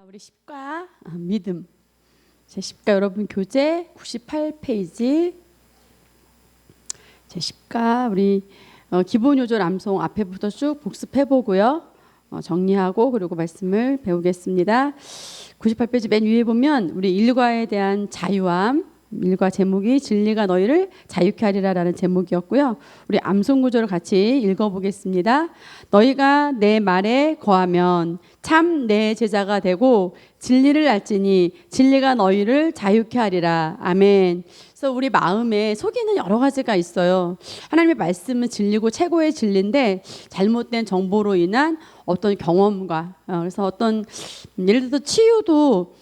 우리 십과 믿음 제 십과 여러분 교재 98페이지 제 십과 우리 기본 요절 암송 앞에부터 쭉 복습해 보고요. 정리하고 그리고 말씀을 배우겠습니다. 98페이지 맨 위에 보면 우리 일과에 대한 자유함, 일과 제목이 진리가 너희를 자유케 하리라라는 제목이었고요. 우리 암송 구절을 같이 읽어보겠습니다. 너희가 내 말에 거하면 참 내 제자가 되고 진리를 알지니 진리가 너희를 자유케 하리라. 아멘. 그래서 우리 마음에 속이는 여러 가지가 있어요. 하나님의 말씀은 진리고 최고의 진리인데 잘못된 정보로 인한 어떤 경험과 그래서 어떤 예를 들어서 치유도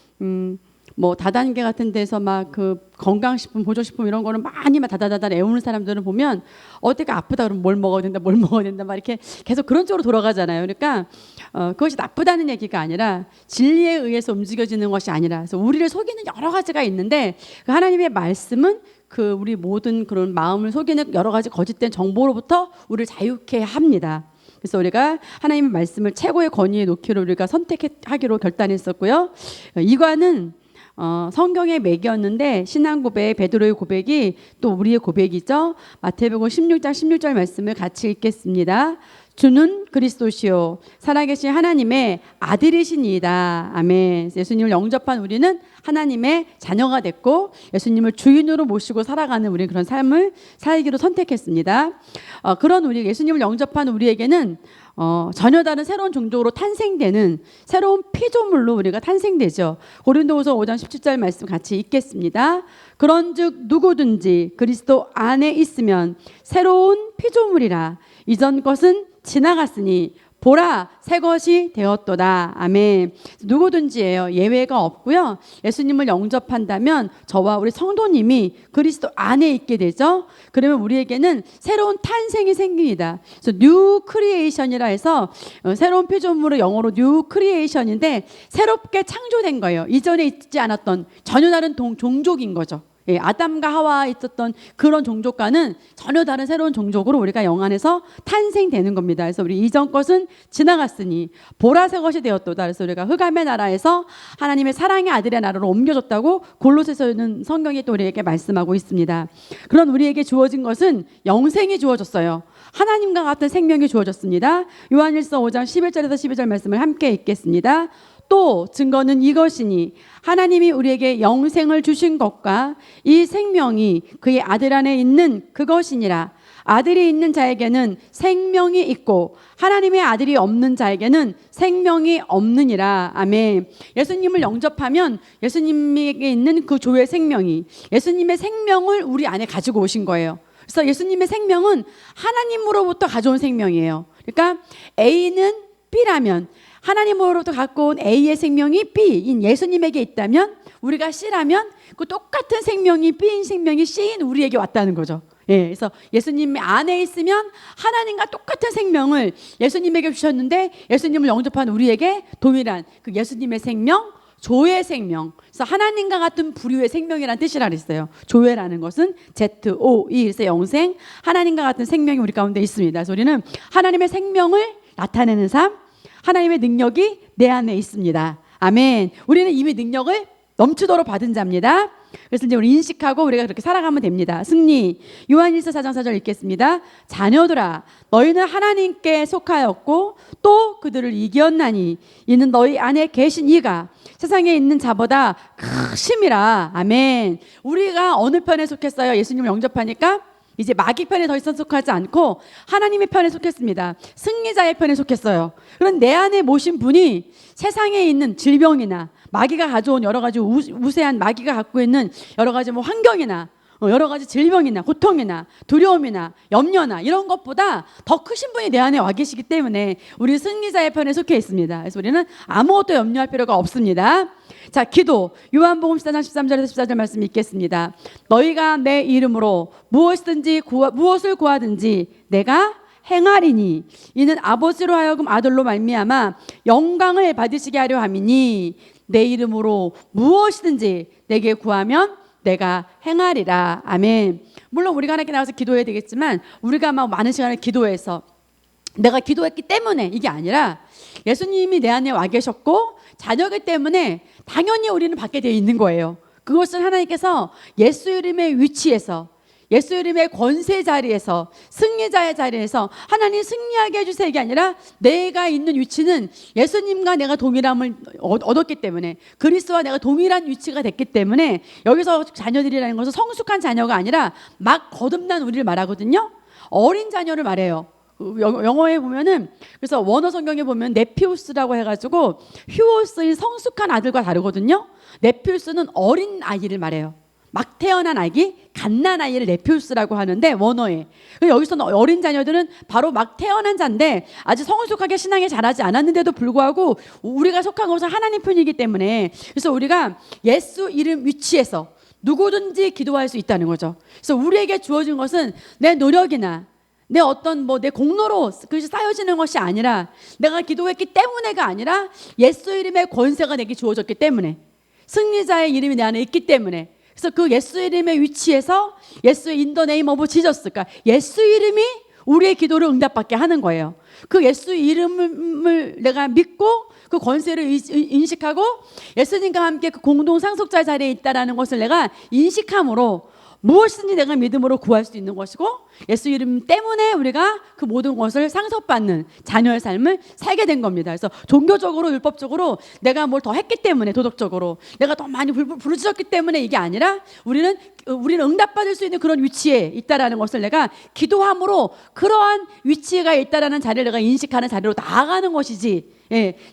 뭐 다단계 같은 데서 막 그 건강식품, 보조식품 이런 거는 많이 막 다다다다 애우는 사람들은 보면 어디가 아프다 그러면 뭘 먹어야 된다 막 이렇게 계속 그런 쪽으로 돌아가잖아요. 그러니까 그것이 나쁘다는 얘기가 아니라 진리에 의해서 움직여지는 것이 아니라 그래서 우리를 속이는 여러 가지가 있는데 그 하나님의 말씀은 그 우리 모든 그런 마음을 속이는 여러 가지 거짓된 정보로부터 우리를 자유케 합니다. 그래서 우리가 하나님의 말씀을 최고의 권위에 놓기로 우리가 선택하기로 결단했었고요. 이과는 성경의 맥이었는데 신앙 고백, 베드로의 고백이 또 우리의 고백이죠. 마태복음 16장 16절 말씀을 같이 읽겠습니다. 주는 그리스도시요 살아계신 하나님의 아들이시니이다. 아멘. 예수님을 영접한 우리는 하나님의 자녀가 됐고 예수님을 주인으로 모시고 살아가는 우리 그런 삶을 살기로 선택했습니다. 그런 우리 예수님을 영접한 우리에게는 전혀 다른 새로운 종족으로 탄생되는 새로운 피조물로 우리가 탄생되죠. 고린도후서 5장 17절 말씀 같이 읽겠습니다. 그런즉 누구든지 그리스도 안에 있으면 새로운 피조물이라. 이전 것은 지나갔으니 보라 새 것이 되었도다. 아멘. 누구든지예요. 예외가 없고요. 예수님을 영접한다면 저와 우리 성도님이 그리스도 안에 있게 되죠. 그러면 우리에게는 새로운 탄생이 생깁니다. 그래서 뉴 크리에이션이라 해서 새로운 피조물은 영어로 뉴 크리에이션인데 새롭게 창조된 거예요. 이전에 있지 않았던 전혀 다른 종족인 거죠. 예, 아담과 하와 있었던 그런 종족과는 전혀 다른 새로운 종족으로 우리가 영 안에서 탄생되는 겁니다. 그래서 우리 이전 것은 지나갔으니 보라색 것이 되었도다. 그래서 우리가 흑암의 나라에서 하나님의 사랑의 아들의 나라로 옮겨졌다고 골로새서는 성경이 또 우리에게 말씀하고 있습니다. 그런 우리에게 주어진 것은 영생이 주어졌어요. 하나님과 같은 생명이 주어졌습니다. 요한일서 5장 11절에서 12절 말씀을 함께 읽겠습니다. 또 증거는 이것이니 하나님이 우리에게 영생을 주신 것과 이 생명이 그의 아들 안에 있는 그것이니라. 아들이 있는 자에게는 생명이 있고 하나님의 아들이 없는 자에게는 생명이 없느니라. 아멘. 예수님을 영접하면 예수님에게 있는 그 조의 생명이 예수님의 생명을 우리 안에 가지고 오신 거예요. 그래서 예수님의 생명은 하나님으로부터 가져온 생명이에요. 그러니까 A는 B라면 하나님으로부터 갖고 온 A의 생명이 B인 예수님에게 있다면 우리가 C라면 그 똑같은 생명이 B인 생명이 C인 우리에게 왔다는 거죠. 예, 그래서 예수님 안에 있으면 하나님과 똑같은 생명을 예수님에게 주셨는데 예수님을 영접한 우리에게 동일한 그 예수님의 생명, 조의 생명. 그래서 하나님과 같은 부류의 생명이라는 뜻이라 그랬어요. 조회라는 것은 ZOE, 그래서 영생, 하나님과 같은 생명이 우리 가운데 있습니다. 그래서 우리는 하나님의 생명을 나타내는 삶, 하나님의 능력이 내 안에 있습니다. 아멘. 우리는 이미 능력을 넘치도록 받은 자입니다. 그래서 이제 우리 인식하고 우리가 그렇게 살아가면 됩니다. 승리. 요한일서 4장 4절 읽겠습니다. 자녀들아 너희는 하나님께 속하였고 또 그들을 이겼나니 이는 너희 안에 계신 이가 세상에 있는 자보다 크심이라. 아멘. 우리가 어느 편에 속했어요? 예수님을 영접하니까 이제 마귀 편에 더 이상 속하지 않고 하나님의 편에 속했습니다. 승리자의 편에 속했어요. 그런 내 안에 모신 분이 세상에 있는 질병이나 마귀가 가져온 여러 가지 우세한 마귀가 갖고 있는 여러 가지 뭐 환경이나 여러 가지 질병이나 고통이나 두려움이나 염려나 이런 것보다 더 크신 분이 내 안에 와 계시기 때문에 우리 승리자의 편에 속해 있습니다. 그래서 우리는 아무것도 염려할 필요가 없습니다. 자, 기도. 요한복음 14장 13절에서 14절 말씀 읽겠습니다. 너희가 내 이름으로 무엇을 구하든지 내가 행하리니 이는 아버지로 하여금 아들로 말미암아 영광을 받으시게 하려 함이니 내 이름으로 무엇이든지 내게 구하면 내가 행하리라. 아멘. 물론 우리가 하나님께 나와서 기도해야 되겠지만 우리가 막 많은 시간을 기도해서 내가 기도했기 때문에 이게 아니라 예수님이 내 안에 와 계셨고 자녀이기 때문에 당연히 우리는 받게 되어 있는 거예요. 그것은 하나님께서 예수 이름의 위치에서, 예수 이름의 권세 자리에서, 승리자의 자리에서 하나님 승리하게 해주세요 이게 아니라 내가 있는 위치는 예수님과 내가 동일함을 얻었기 때문에, 그리스도와 내가 동일한 위치가 됐기 때문에, 여기서 자녀들이라는 것은 성숙한 자녀가 아니라 막 거듭난 우리를 말하거든요. 어린 자녀를 말해요. 영어에 보면은, 그래서 원어 성경에 보면 네피우스라고 해가지고 휴오스인 성숙한 아들과 다르거든요. 네피우스는 어린 아이를 말해요. 막 태어난 아기, 갓난 아이를 네피우스라고 하는데 원어에. 여기서는 어린 자녀들은 바로 막 태어난 자인데 아직 성숙하게 신앙에 자라지 않았는데도 불구하고 우리가 속한 것은 하나님 편이기 때문에, 그래서 우리가 예수 이름 위치에서 누구든지 기도할 수 있다는 거죠. 그래서 우리에게 주어진 것은 내 노력이나 내 어떤 내 공로로 그것이 쌓여지는 것이 아니라, 내가 기도했기 때문에가 아니라 예수 이름의 권세가 내게 주어졌기 때문에, 승리자의 이름이 내 안에 있기 때문에, 그래서 그 예수 이름의 위치에서 예수의 in the name of Jesus, 그러니까 예수 이름이 우리의 기도를 응답받게 하는 거예요. 그 예수 이름을 내가 믿고 그 권세를 인식하고 예수님과 함께 그 공동 상속자 자리에 있다라는 것을 내가 인식함으로 무엇이든지 내가 믿음으로 구할 수 있는 것이고, 예수 이름 때문에 우리가 그 모든 것을 상속받는 자녀의 삶을 살게 된 겁니다. 그래서 종교적으로 율법적으로 내가 뭘 더 했기 때문에, 도덕적으로 내가 더 많이 부르짖었기 때문에 이게 아니라 우리는 응답받을 수 있는 그런 위치에 있다라는 것을 내가 기도함으로 그러한 위치가 있다라는 자리를 내가 인식하는 자리로 나아가는 것이지,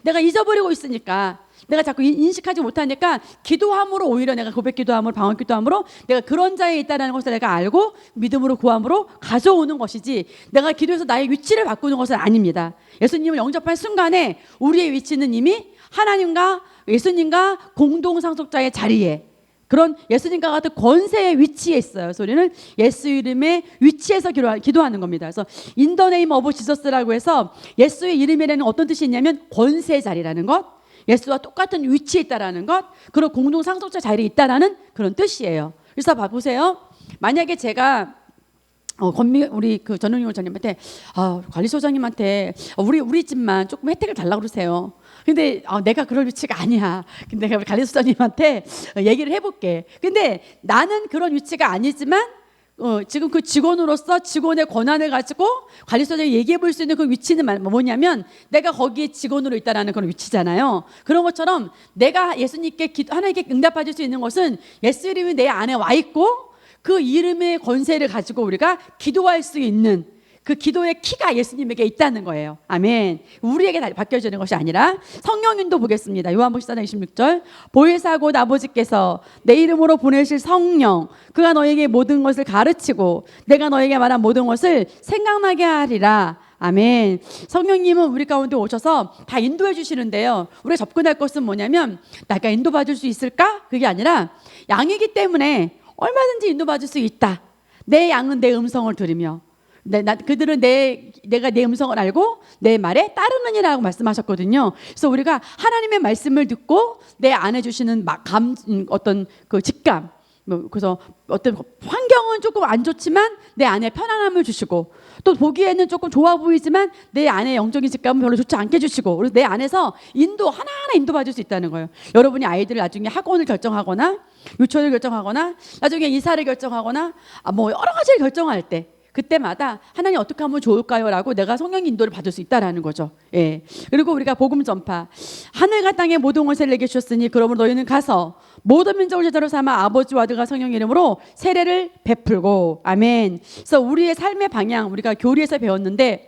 내가 잊어버리고 있으니까, 내가 자꾸 인식하지 못하니까 기도함으로, 오히려 내가 고백 기도함으로, 방언 기도함으로 내가 그런 자에 있다는 것을 내가 알고 믿음으로 구함으로 가져오는 것이지, 내가 기도해서 나의 위치를 바꾸는 것은 아닙니다. 예수님을 영접한 순간에 우리의 위치는 이미 하나님과 예수님과 공동 상속자의 자리에, 그런 예수님과 같은 권세의 위치에 있어요. 그래서 우리는 예수 이름의 위치에서 기도하는 겁니다. 그래서 in the name of Jesus라고 해서 예수의 이름이라는 어떤 뜻이 있냐면 권세 자리라는 것, 예수와 똑같은 위치에 있다라는 것, 그런 공동 상속자 자리에 있다라는 그런 뜻이에요. 그래서 봐보세요. 만약에 제가 우리 그 전은용 원장님한테 관리소장님한테 우리 집만 조금 혜택을 달라고 그러세요. 근데 내가 그럴 위치가 아니야. 근데 내가 관리소장님한테 얘기를 해볼게. 근데 나는 그런 위치가 아니지만 지금 그 직원으로서 직원의 권한을 가지고 관리소장이 얘기해 볼 수 있는 그 위치는 뭐냐면, 내가 거기에 직원으로 있다라는 그런 위치잖아요. 그런 것처럼 내가 예수님께 하나님께 응답받을 수 있는 것은 예수 이름이 내 안에 와 있고, 그 이름의 권세를 가지고 우리가 기도할 수 있는 그 기도의 키가 예수님에게 있다는 거예요. 아멘. 우리에게 바뀌어지는 것이 아니라. 성령님도 보겠습니다. 요한복음 14장 26절. 보혜사 곧 아버지께서 내 이름으로 보내실 성령, 그가 너에게 모든 것을 가르치고 내가 너에게 말한 모든 것을 생각나게 하리라. 아멘. 성령님은 우리 가운데 오셔서 다 인도해 주시는데요, 우리가 접근할 것은 뭐냐면, 내가 인도받을 수 있을까? 그게 아니라 양이기 때문에 얼마든지 인도받을 수 있다. 내 양은 내 음성을 들으며 그들은 내가 내 음성을 알고 내 말에 따르느니라고 말씀하셨거든요. 그래서 우리가 하나님의 말씀을 듣고 내 안에 주시는 어떤 그 직감, 그래서 어떤 환경은 조금 안 좋지만 내 안에 편안함을 주시고, 또 보기에는 조금 좋아 보이지만 내 안에 영적인 직감은 별로 좋지 않게 주시고, 그래서 내 안에서 하나하나 인도받을 수 있다는 거예요. 여러분이 아이들을 나중에 학원을 결정하거나 유치원을 결정하거나 나중에 이사를 결정하거나 여러 가지를 결정할 때, 그때마다 하나님 어떻게 하면 좋을까요? 라고 내가 성령 인도를 받을 수 있다라는 거죠. 그리고 우리가 복음 전파, 하늘과 땅의 모든 것을 내게 주셨으니 그러므로 너희는 가서 모든 민족을 제자로 삼아 아버지와 아들과 성령 이름으로 세례를 베풀고. 아멘. 그래서 우리의 삶의 방향, 우리가 교리에서 배웠는데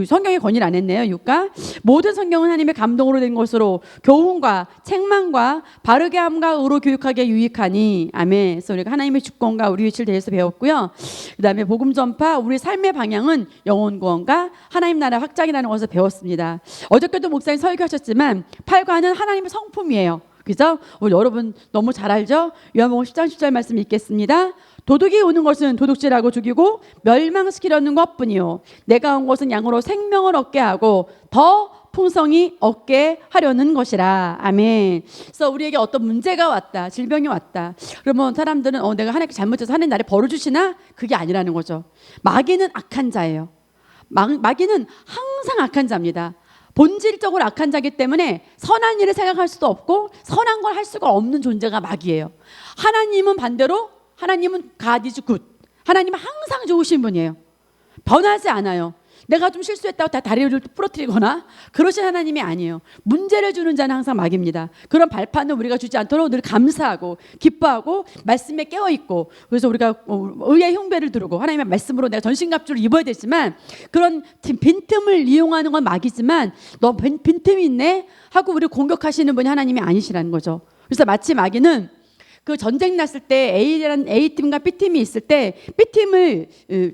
성경에 권위를 안 했네요. 6가 모든 성경은 하나님의 감동으로 된 것으로 교훈과 책망과 바르게 함과 의로 교육하게 유익하니. 아멘. 그래서 우리가 하나님의 주권과 우리 위치를 대해서 배웠고요. 그 다음에 복음 전파, 우리 삶의 방향은 영혼 구원과 하나님 나라 확장이라는 것을 배웠습니다. 어저께도 목사님 설교하셨지만 8관은 하나님의 성품이에요. 그죠? 우리 여러분 너무 잘 알죠? 요한복음 10장 10절 말씀 읽겠습니다. 도둑이 오는 것은 도둑질하고 죽이고 멸망시키려는 것뿐이요, 내가 온 것은 양으로 생명을 얻게 하고 더 풍성히 얻게 하려는 것이라. 아멘. 그래서 우리에게 어떤 문제가 왔다, 질병이 왔다, 그러면 사람들은 내가 하나님께 잘못해서 하나님 나를 벌을 주시나? 그게 아니라는 거죠. 마귀는 악한 자예요. 마귀는 항상 악한 자입니다. 본질적으로 악한 자이기 때문에 선한 일을 생각할 수도 없고 선한 걸 할 수가 없는 존재가 마귀예요. 하나님은 반대로 하나님은 God is good. 하나님은 항상 좋으신 분이에요. 변하지 않아요. 내가 좀 실수했다고 다 다리를 부러뜨리거나 그러신 하나님이 아니에요. 문제를 주는 자는 항상 마귀입니다. 그런 발판을 우리가 주지 않도록 늘 감사하고 기뻐하고 말씀에 깨어있고, 그래서 우리가 의의 흉배를 두르고 하나님의 말씀으로 내가 전신갑주를 입어야 되지만, 그런 빈틈을 이용하는 건 마귀지만 너 빈틈이 있네 하고 우리 공격하시는 분이 하나님이 아니시라는 거죠. 그래서 마치 마귀는 그 전쟁 났을 때 A팀과 B팀이 있을 때 B팀을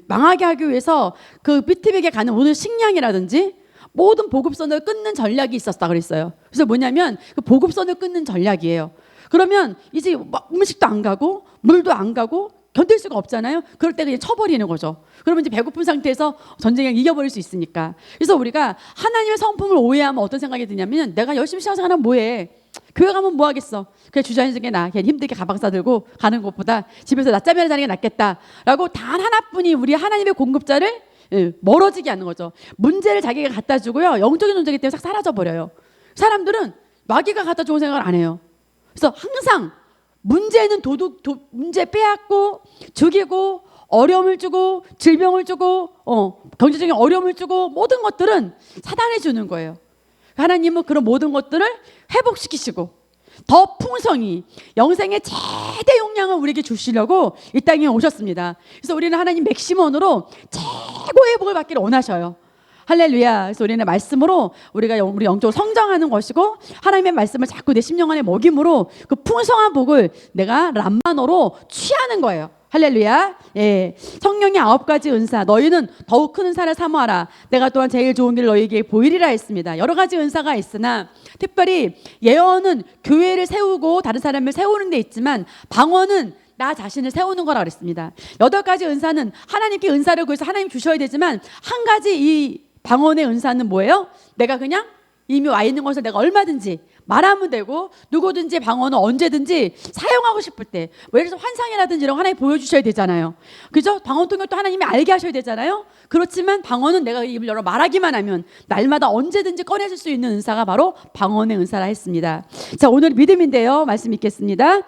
망하게 하기 위해서 그 B팀에게 가는 모든 식량이라든지 모든 보급선을 끊는 전략이 있었다 그랬어요. 그래서 뭐냐면 그 보급선을 끊는 전략이에요. 그러면 이제 음식도 안 가고 물도 안 가고 견딜 수가 없잖아요. 그럴 때 그냥 쳐버리는 거죠. 그러면 이제 배고픈 상태에서 전쟁을 이겨버릴 수 있으니까. 그래서 우리가 하나님의 성품을 오해하면 어떤 생각이 드냐면, 내가 열심히 신앙생활하면 뭐해? 교회 가면 뭐 하겠어? 그냥 주저앉는 게 나아. 그냥 힘들게 가방 싸들고 가는 것보다 집에서 낮잠이나 자는 게 낫겠다라고 단 하나뿐이 우리 하나님의 공급자를 멀어지게 하는 거죠. 문제를 자기가 갖다 주고요, 영적인 존재이기 때문에 싹 사라져 버려요. 사람들은 마귀가 갖다 좋은 생각을 안 해요. 그래서 항상 문제는 문제 빼앗고 죽이고 어려움을 주고 질병을 주고 경제적인 어려움을 주고 모든 것들은 사단이 주는 거예요. 하나님은 그런 모든 것들을 회복시키시고 더 풍성히 영생의 최대 용량을 우리에게 주시려고 이 땅에 오셨습니다. 그래서 우리는 하나님 맥시멈으로 최고의 복을 받기를 원하셔요. 할렐루야. 그래서 우리는 말씀으로 우리 영적으로 성장하는 것이고, 하나님의 말씀을 자꾸 내 심령 안에 먹임으로 그 풍성한 복을 내가 람마노로 취하는 거예요. 할렐루야. 예. 성령의 9가지 은사, 너희는 더욱 큰 은사를 사모하라. 내가 또한 제일 좋은 길 너희에게 보이리라 했습니다. 여러 가지 은사가 있으나 특별히 예언은 교회를 세우고 다른 사람을 세우는 데 있지만, 방언은 나 자신을 세우는 거라 그랬습니다. 8가지 은사는 하나님께 은사를 구해서 하나님 주셔야 되지만, 한 가지 이 방언의 은사는 뭐예요? 내가 그냥 이미 와 있는 것을 내가 얼마든지 말하면 되고, 누구든지 방언은 언제든지 사용하고 싶을 때, 뭐 예를 들어서 환상이라든지 이런 거 하나님 보여주셔야 되잖아요. 그죠? 방언 통해 또 하나님이 알게 하셔야 되잖아요. 그렇지만 방언은 내가 입을 열어 말하기만 하면 날마다 언제든지 꺼내줄 수 있는 은사가 바로 방언의 은사라 했습니다. 자, 오늘 믿음인데요, 말씀 읽겠습니다.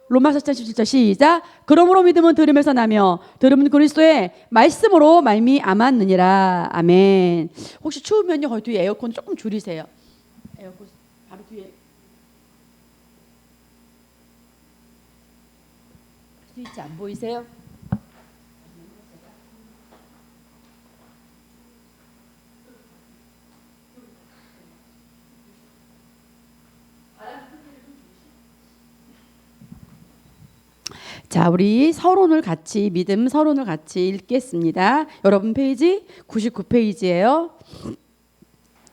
로마서 17절 시작. 그러므로 믿음은 들음에서 나며 들음은 그리스도의 말씀으로 말미암았느니라. 아멘. 혹시 추우면요, 거기 뒤에 에어컨 조금 줄이세요. 에어컨 바로 뒤에 스위치 안 보이세요? 자, 우리 서론을 같이, 믿음 서론을 같이 읽겠습니다. 여러분 페이지 99페이지예요.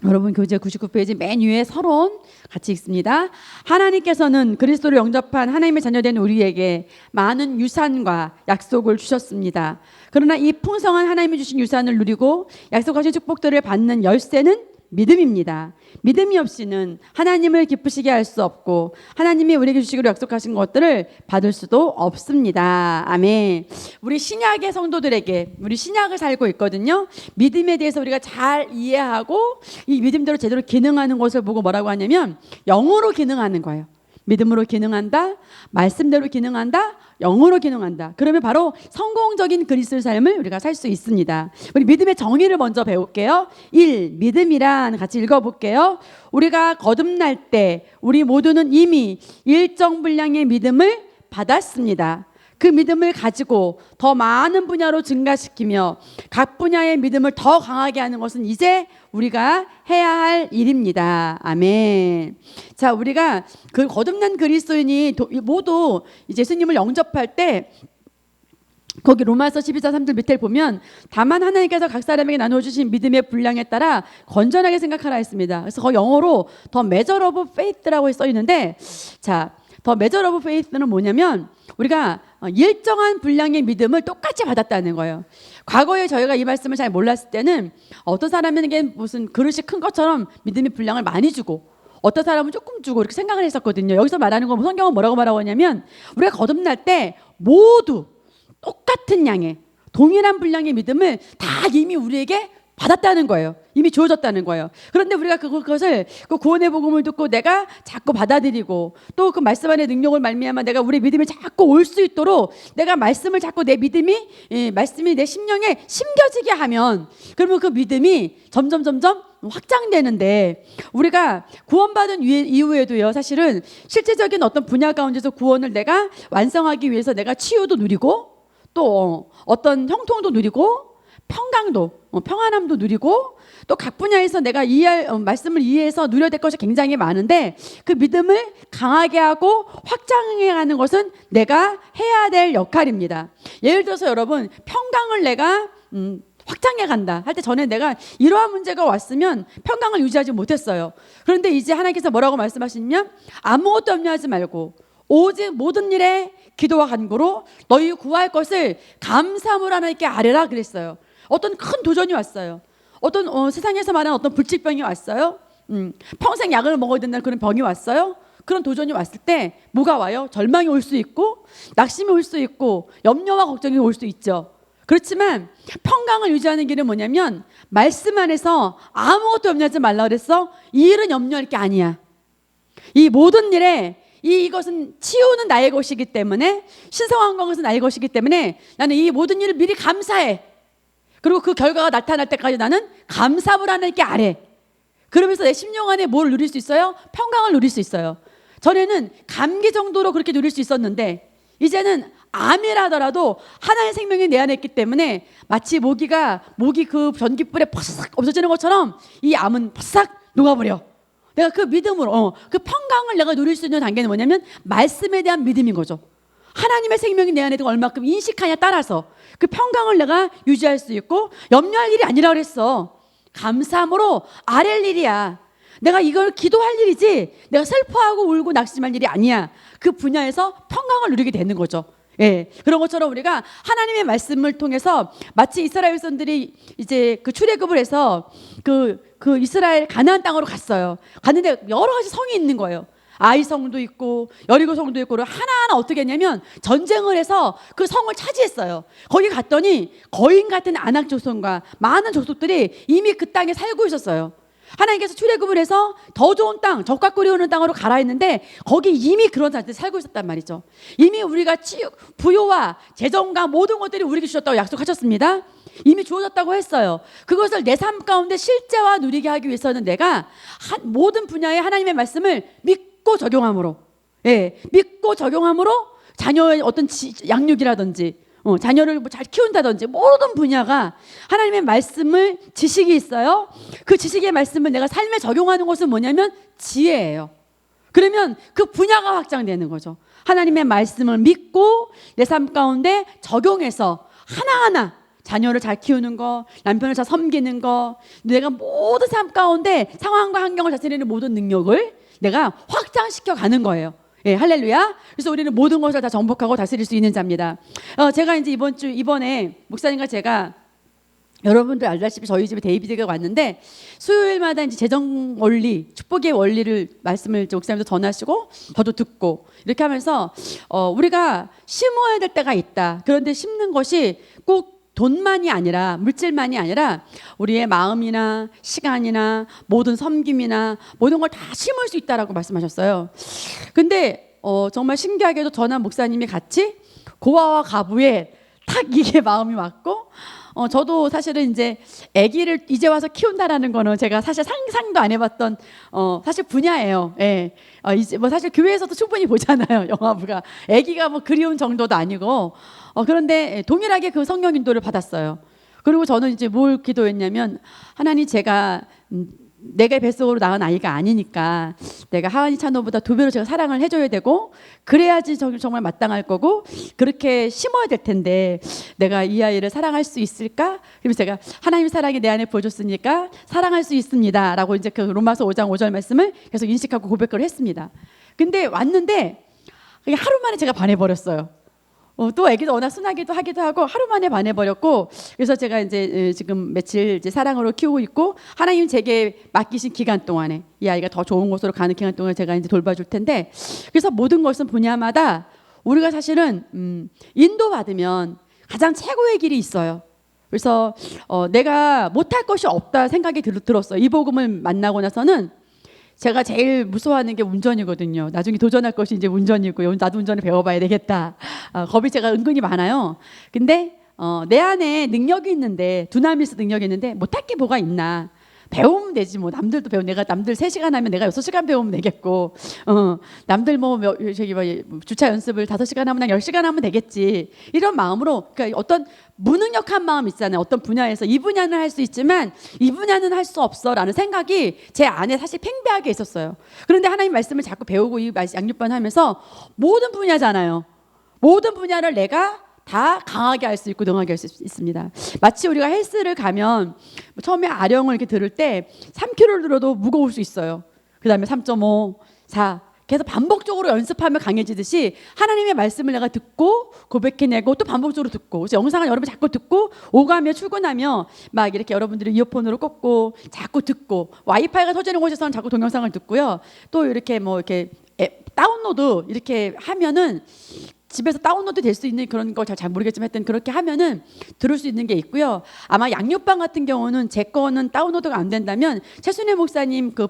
여러분 교재 99페이지 맨 위에 서론 같이 읽습니다. 하나님께서는 그리스도를 영접한 하나님의 자녀된 우리에게 많은 유산과 약속을 주셨습니다. 그러나 이 풍성한 하나님이 주신 유산을 누리고 약속하신 축복들을 받는 열쇠는 믿음입니다. 믿음이 없이는 하나님을 기쁘시게 할 수 없고, 하나님이 우리에게 주시기로 약속하신 것들을 받을 수도 없습니다. 아멘. 우리 신약의 성도들에게, 우리 신약을 살고 있거든요. 믿음에 대해서 우리가 잘 이해하고 이 믿음대로 제대로 기능하는 것을 보고 뭐라고 하냐면 영으로 기능하는 거예요. 믿음으로 기능한다, 말씀대로 기능한다, 영으로 기능한다. 그러면 바로 성공적인 그리스도의 삶을 우리가 살 수 있습니다. 우리 믿음의 정의를 먼저 배울게요. 1. 믿음이란, 같이 읽어볼게요. 우리가 거듭날 때 우리 모두는 이미 일정 분량의 믿음을 받았습니다. 그 믿음을 가지고 더 많은 분야로 증가시키며 각 분야의 믿음을 더 강하게 하는 것은 이제 우리가 해야 할 일입니다. 아멘. 자, 우리가 그 거듭난 그리스도인이 모두 이제 예수님을 영접할 때 거기 로마서 12장 3절 밑에 보면 다만 하나님께서 각 사람에게 나눠주신 믿음의 분량에 따라 건전하게 생각하라 했습니다. 그래서 그 영어로 더 measure of faith라고 써 있는데, 자, 더 measure of faith는 뭐냐면 우리가 일정한 분량의 믿음을 똑같이 받았다는 거예요. 과거에 저희가 이 말씀을 잘 몰랐을 때는 어떤 사람에게 무슨 그릇이 큰 것처럼 믿음의 분량을 많이 주고 어떤 사람은 조금 주고 이렇게 생각을 했었거든요. 여기서 말하는 건 성경은 뭐라고 말하고 하냐면 우리가 거듭날 때 모두 똑같은 양의 동일한 분량의 믿음을 다 이미 우리에게 받았다는 거예요. 이미 주어졌다는 거예요. 그런데 우리가 그것을 그 구원의 복음을 듣고 내가 자꾸 받아들이고 또 그 말씀 안의 능력을 말미암아 내가 우리 믿음이 자꾸 올 수 있도록 내가 말씀을 자꾸 내 믿음이 말씀이 내 심령에 심겨지게 하면 그러면 그 믿음이 점점 확장되는데 우리가 구원받은 이후에도요 사실은 실제적인 어떤 분야 가운데서 구원을 내가 완성하기 위해서 내가 치유도 누리고 또 어떤 형통도 누리고 평강도 평안함도 누리고 또 각 분야에서 내가 말씀을 이해해서 누려야 될 것이 굉장히 많은데 그 믿음을 강하게 하고 확장해가는 것은 내가 해야 될 역할입니다. 예를 들어서 여러분 평강을 내가 확장해 간다 할 때 전에 내가 이러한 문제가 왔으면 평강을 유지하지 못했어요. 그런데 이제 하나님께서 뭐라고 말씀하시냐면 아무것도 염려하지 말고 오직 모든 일에 기도와 간구로 너희 구할 것을 감사함으로 하나님께 아뢰라 그랬어요. 어떤 큰 도전이 왔어요. 어떤 세상에서 말하는 어떤 불치병이 왔어요. 평생 약을 먹어야 된다는 그런 병이 왔어요. 그런 도전이 왔을 때 뭐가 와요? 절망이 올 수 있고 낙심이 올 수 있고 염려와 걱정이 올 수 있죠. 그렇지만 평강을 유지하는 길은 뭐냐면 말씀 안에서 아무것도 염려하지 말라 그랬어. 이 일은 염려할 게 아니야. 이 모든 일에 이것은 치유는 나의 것이기 때문에 신성한 것은 나의 것이기 때문에 나는 이 모든 일을 미리 감사해. 그리고 그 결과가 나타날 때까지 나는 감사를 하나님께 아뢰. 그러면서 내 심령 안에 뭘 누릴 수 있어요? 평강을 누릴 수 있어요. 전에는 감기 정도로 그렇게 누릴 수 있었는데 이제는 암이라더라도 하나의 생명이 내 안에 있기 때문에 마치 모기 그 전깃불에 팍 없어지는 것처럼 이 암은 팍 녹아버려. 내가 그 믿음으로 그 평강을 내가 누릴 수 있는 단계는 뭐냐면 말씀에 대한 믿음인 거죠. 하나님의 생명이 내 안에 얼마큼 인식하냐 따라서 그 평강을 내가 유지할 수 있고 염려할 일이 아니라 그랬어. 감사함으로 아랠 일이야. 내가 이걸 기도할 일이지 내가 슬퍼하고 울고 낙심할 일이 아니야. 그 분야에서 평강을 누리게 되는 거죠. 예, 그런 것처럼 우리가 하나님의 말씀을 통해서 마치 이스라엘 백성들이 이제 그 출애굽을 해서 그 이스라엘 가나안 땅으로 갔어요. 갔는데 여러 가지 성이 있는 거예요. 아이 성도 있고 여리고 성도 있고 하나하나 어떻게 했냐면 전쟁을 해서 그 성을 차지했어요. 거기 갔더니 거인 같은 아낙 조선과 많은 족속들이 이미 그 땅에 살고 있었어요. 하나님께서 출애굽을 해서 더 좋은 땅, 젖과 꿀이 흐르는 땅으로 가라 했는데 거기 이미 그런 사람들이 살고 있었단 말이죠. 이미 우리가 부요와 재정과 모든 것들이 우리에게 주셨다고 약속하셨습니다. 이미 주어졌다고 했어요. 그것을 내 삶 가운데 실제화 누리게 하기 위해서는 내가 모든 분야의 하나님의 말씀을 믿고 적용함으로, 믿고 적용함으로 자녀의 어떤 양육이라든지 자녀를 잘 키운다든지 모든 분야가 하나님의 말씀을 지식이 있어요. 그 지식의 말씀을 내가 삶에 적용하는 것은 뭐냐면 지혜예요. 그러면 그 분야가 확장되는 거죠. 하나님의 말씀을 믿고 내 삶 가운데 적용해서 하나하나 자녀를 잘 키우는 거, 남편을 잘 섬기는 거, 내가 모든 삶 가운데 상황과 환경을 다스리는 모든 능력을 내가 확장시켜 가는 거예요. 예, 할렐루야. 그래서 우리는 모든 것을 다 정복하고 다스릴 수 있는 자입니다. 제가 이제 이번에 목사님과 제가 여러분들 알다시피 저희 집에 데이비드가 왔는데 수요일마다 이제 재정 원리, 축복의 원리를 말씀을 목사님도 전하시고 저도 듣고 이렇게 하면서 우리가 심어야 될 때가 있다. 그런데 심는 것이 꼭 돈만이 아니라 물질만이 아니라 우리의 마음이나 시간이나 모든 섬김이나 모든 걸 다 심을 수 있다라고 말씀하셨어요. 근데 정말 신기하게도 저나 목사님이 같이 고아와 가부에 딱 이게 마음이 왔고 저도 사실은 이제 아기를 이제 와서 키운다라는 거는 제가 사실 상상도 안 해봤던 사실 분야예요. 예. 이제 뭐 사실 교회에서도 충분히 보잖아요. 영화부가 아기가 뭐 그리운 정도도 아니고 그런데 동일하게 그 성령 인도를 받았어요. 그리고 저는 이제 뭘 기도했냐면 하나님 제가 내가 뱃속으로 낳은 아이가 아니니까 내가 하은이 찬호보다 2배로 제가 사랑을 해줘야 되고 그래야지 정말 마땅할 거고 그렇게 심어야 될 텐데 내가 이 아이를 사랑할 수 있을까? 그래서 제가 하나님 사랑이 내 안에 부어줬으니까 사랑할 수 있습니다 라고 이제 그 로마서 5장 5절 말씀을 계속 인식하고 고백을 했습니다. 근데 왔는데 그게 하루 만에 제가 반해버렸어요. 또 애기도 워낙 순하기도 하기도 하고 하루 만에 반해버렸고 그래서 제가 이제 지금 며칠 이제 사랑으로 키우고 있고 하나님 제게 맡기신 기간 동안에 이 아이가 더 좋은 곳으로 가는 기간 동안에 제가 이제 돌봐줄 텐데 그래서 모든 것은 분야마다 우리가 사실은 인도받으면 가장 최고의 길이 있어요. 그래서 내가 못할 것이 없다 생각이 들었어요. 이 복음을 만나고 나서는 제가 제일 무서워하는 게 운전이거든요. 나중에 도전할 것이 이제 운전이고요. 나도 운전을 배워봐야 되겠다. 겁이 제가 은근히 많아요. 근데 내 안에 능력이 있는데, 두나미스 능력이 있는데 못할 게 뭐가 있나. 배우면 되지 뭐. 남들도 내가 남들 3시간 하면 내가 6시간 배우면 되겠고, 남들 주차 연습을 5시간 하면 난 10시간 하면 되겠지. 이런 마음으로, 그러니까 어떤 무능력한 마음 있잖아요. 어떤 분야에서 이 분야는 할 수 있지만 이 분야는 할 수 없어라는 생각이 제 안에 사실 팽배하게 있었어요. 그런데 하나님 말씀을 자꾸 배우고 이 양육반 하면서 모든 분야잖아요. 모든 분야를 내가 다 강하게 할 수 있고 능하게 할 수 있습니다. 마치 우리가 헬스를 가면 처음에 아령을 이렇게 들을 때 3kg를 들어도 무거울 수 있어요. 그 다음에 3.5, 4 계속 반복적으로 연습하면 강해지듯이 하나님의 말씀을 내가 듣고 고백해내고 또 반복적으로 듣고, 그래서 영상을 여러분 자꾸 듣고 오가며 출근하며 막 이렇게 여러분들이 이어폰으로 꽂고 자꾸 듣고, 와이파이가 터지는 곳에서는 자꾸 동영상을 듣고요. 또 이렇게 뭐 이렇게 다운로드 이렇게 하면은 집에서 다운로드 될 수 있는 그런 걸 잘 모르겠지만 하여튼 그렇게 하면은 들을 수 있는 게 있고요. 아마 양육방 같은 경우는 제 거는 다운로드가 안 된다면 최순애 목사님 그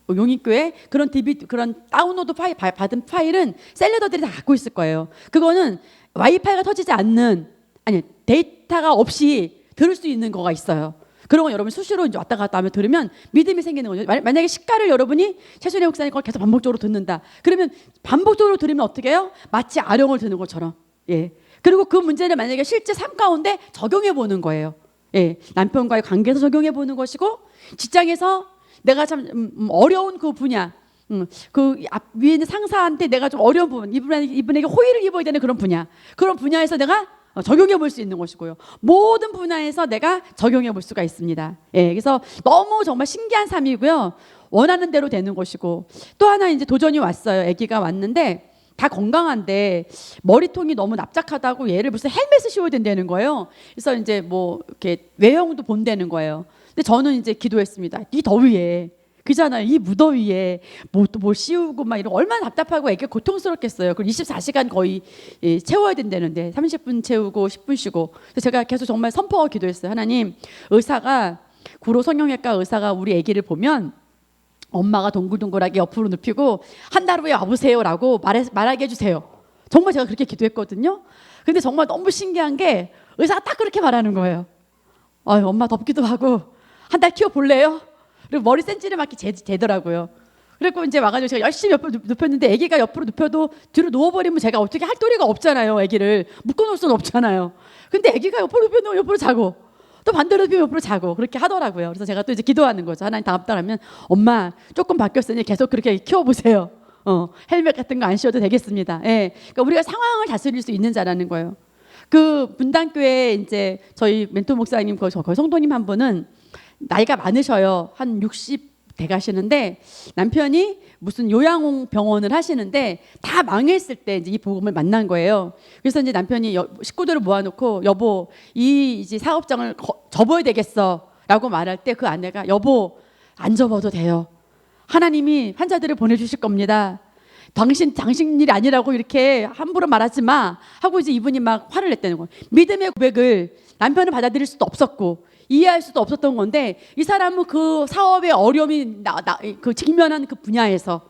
용인교회 그런 그런 다운로드 파일 받은 파일은 셀러더들이 다 갖고 있을 거예요. 그거는 와이파이가 터지지 않는, 아니 데이터가 없이 들을 수 있는 거가 있어요. 그런 거 여러분 수시로 이제 왔다 갔다 하며 들으면 믿음이 생기는 거죠. 만약에 시가를 여러분이 최순애 목사님 걸 계속 반복적으로 듣는다. 그러면 반복적으로 들으면 어떻게 해요? 마치 아령을 듣는 것처럼. 예. 그리고 그 문제를 만약에 실제 삶 가운데 적용해 보는 거예요. 예. 남편과의 관계에서 적용해 보는 것이고, 직장에서 내가 참 어려운 그 분야, 그 위에 있는 상사한테 내가 좀 어려운 부분, 이분에게 호의를 입어야 되는 그런 분야에서 내가 적용해 볼 수 있는 것이고요. 모든 분야에서 내가 적용해 볼 수가 있습니다. 예, 그래서 너무 정말 신기한 삶이고요. 원하는 대로 되는 것이고, 또 하나 이제 도전이 왔어요. 아기가 왔는데 다 건강한데 머리통이 너무 납작하다고 얘를 무슨 헬멧을 씌워야 된다는 거예요. 그래서 이제 뭐 이렇게 외형도 본다는 거예요. 근데 저는 이제 기도했습니다. 이 더위에, 그잖아요. 이 무더위에 뭘 씌우고 막 이런, 얼마나 답답하고 애기 고통스럽겠어요. 그리고 24시간 거의 채워야 된다는데 30분 채우고 10분 쉬고. 그래서 제가 계속 정말 선포하고 기도했어요. 하나님, 구로 성형외과 의사가 우리 애기를 보면 엄마가 동글동글하게 옆으로 눕히고 한 달 후에 와보세요라고 말하게 해주세요. 정말 제가 그렇게 기도했거든요. 근데 정말 너무 신기한 게 의사가 딱 그렇게 말하는 거예요. 엄마 덥기도 하고 한 달 키워볼래요? 그리고 머리 센치를 맞게 재더라고요. 그래서 이제 와가지고 제가 열심히 옆으로 눕혔는데, 아기가 옆으로 눕혀도 뒤로 누워버리면 제가 어떻게 할 도리가 없잖아요. 아기를 묶어놓을 수는 없잖아요. 근데 아기가 옆으로 눕히면 옆으로 자고, 또 반대로 눕히면 옆으로 자고, 그렇게 하더라고요. 그래서 제가 또 이제 기도하는 거죠. 하나님, 다음 달 하면 엄마 조금 바뀌었으니 계속 그렇게 키워보세요. 헬멧 같은 거 안 씌워도 되겠습니다. 예. 그러니까 우리가 상황을 다스릴 수 있는 자라는 거예요. 그 분당교회 이제 저희 멘토 목사님, 거기 성도님 한 분은 나이가 많으셔요. 한 60 돼 가시는데 남편이 무슨 요양병원을 하시는데 다 망했을 때 이제 이 복음을 만난 거예요. 그래서 이제 남편이 식구들을 모아놓고, 여보, 이 이제 사업장을 접어야 되겠어라고 말할 때 그 아내가, 여보, 안 접어도 돼요. 하나님이 환자들을 보내주실 겁니다. 당신 일이 아니라고 이렇게 함부로 말하지 마 하고 이제 이분이 막 화를 냈다는 거예요. 믿음의 고백을 남편은 받아들일 수도 없었고 이해할 수도 없었던 건데, 이 사람은 그 사업의 어려움이 그 직면한 그 분야에서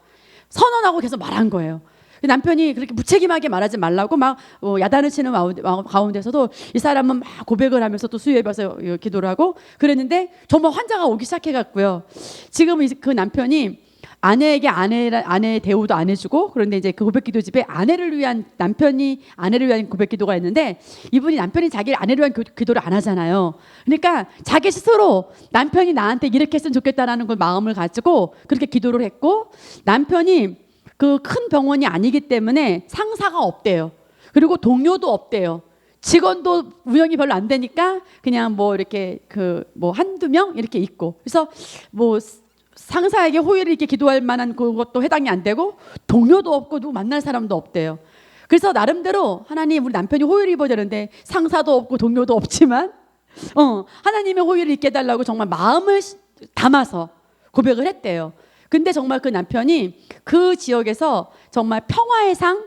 선언하고 계속 말한 거예요. 남편이 그렇게 무책임하게 말하지 말라고 막 야단을 치는 가운데서도 이 사람은 막 고백을 하면서 또 수요예배에서 기도를 하고 그랬는데, 정말 환자가 오기 시작해갔고요. 지금 그 남편이 아내에게 아내의 대우도 안 해주고, 그런데 이제 그 고백기도 집에 남편이 아내를 위한 고백기도가 있는데, 이분이 남편이 자기를 아내를 위한 기도를 안 하잖아요. 그러니까 자기 스스로 남편이 나한테 이렇게 했으면 좋겠다라는 걸 마음을 가지고 그렇게 기도를 했고, 남편이 그 큰 병원이 아니기 때문에 상사가 없대요. 그리고 동료도 없대요. 직원도 운영이 별로 안 되니까 그냥 뭐 이렇게 한두 명 이렇게 있고, 그래서 뭐 상사에게 호의를 이렇게 기도할 만한 그것도 해당이 안 되고, 동료도 없고 누구 만날 사람도 없대요. 그래서 나름대로 하나님, 우리 남편이 호의를 입어야 되는데 상사도 없고 동료도 없지만 하나님의 호의를 입게 해달라고 정말 마음을 담아서 고백을 했대요. 근데 정말 그 남편이 그 지역에서 정말 평화의 상,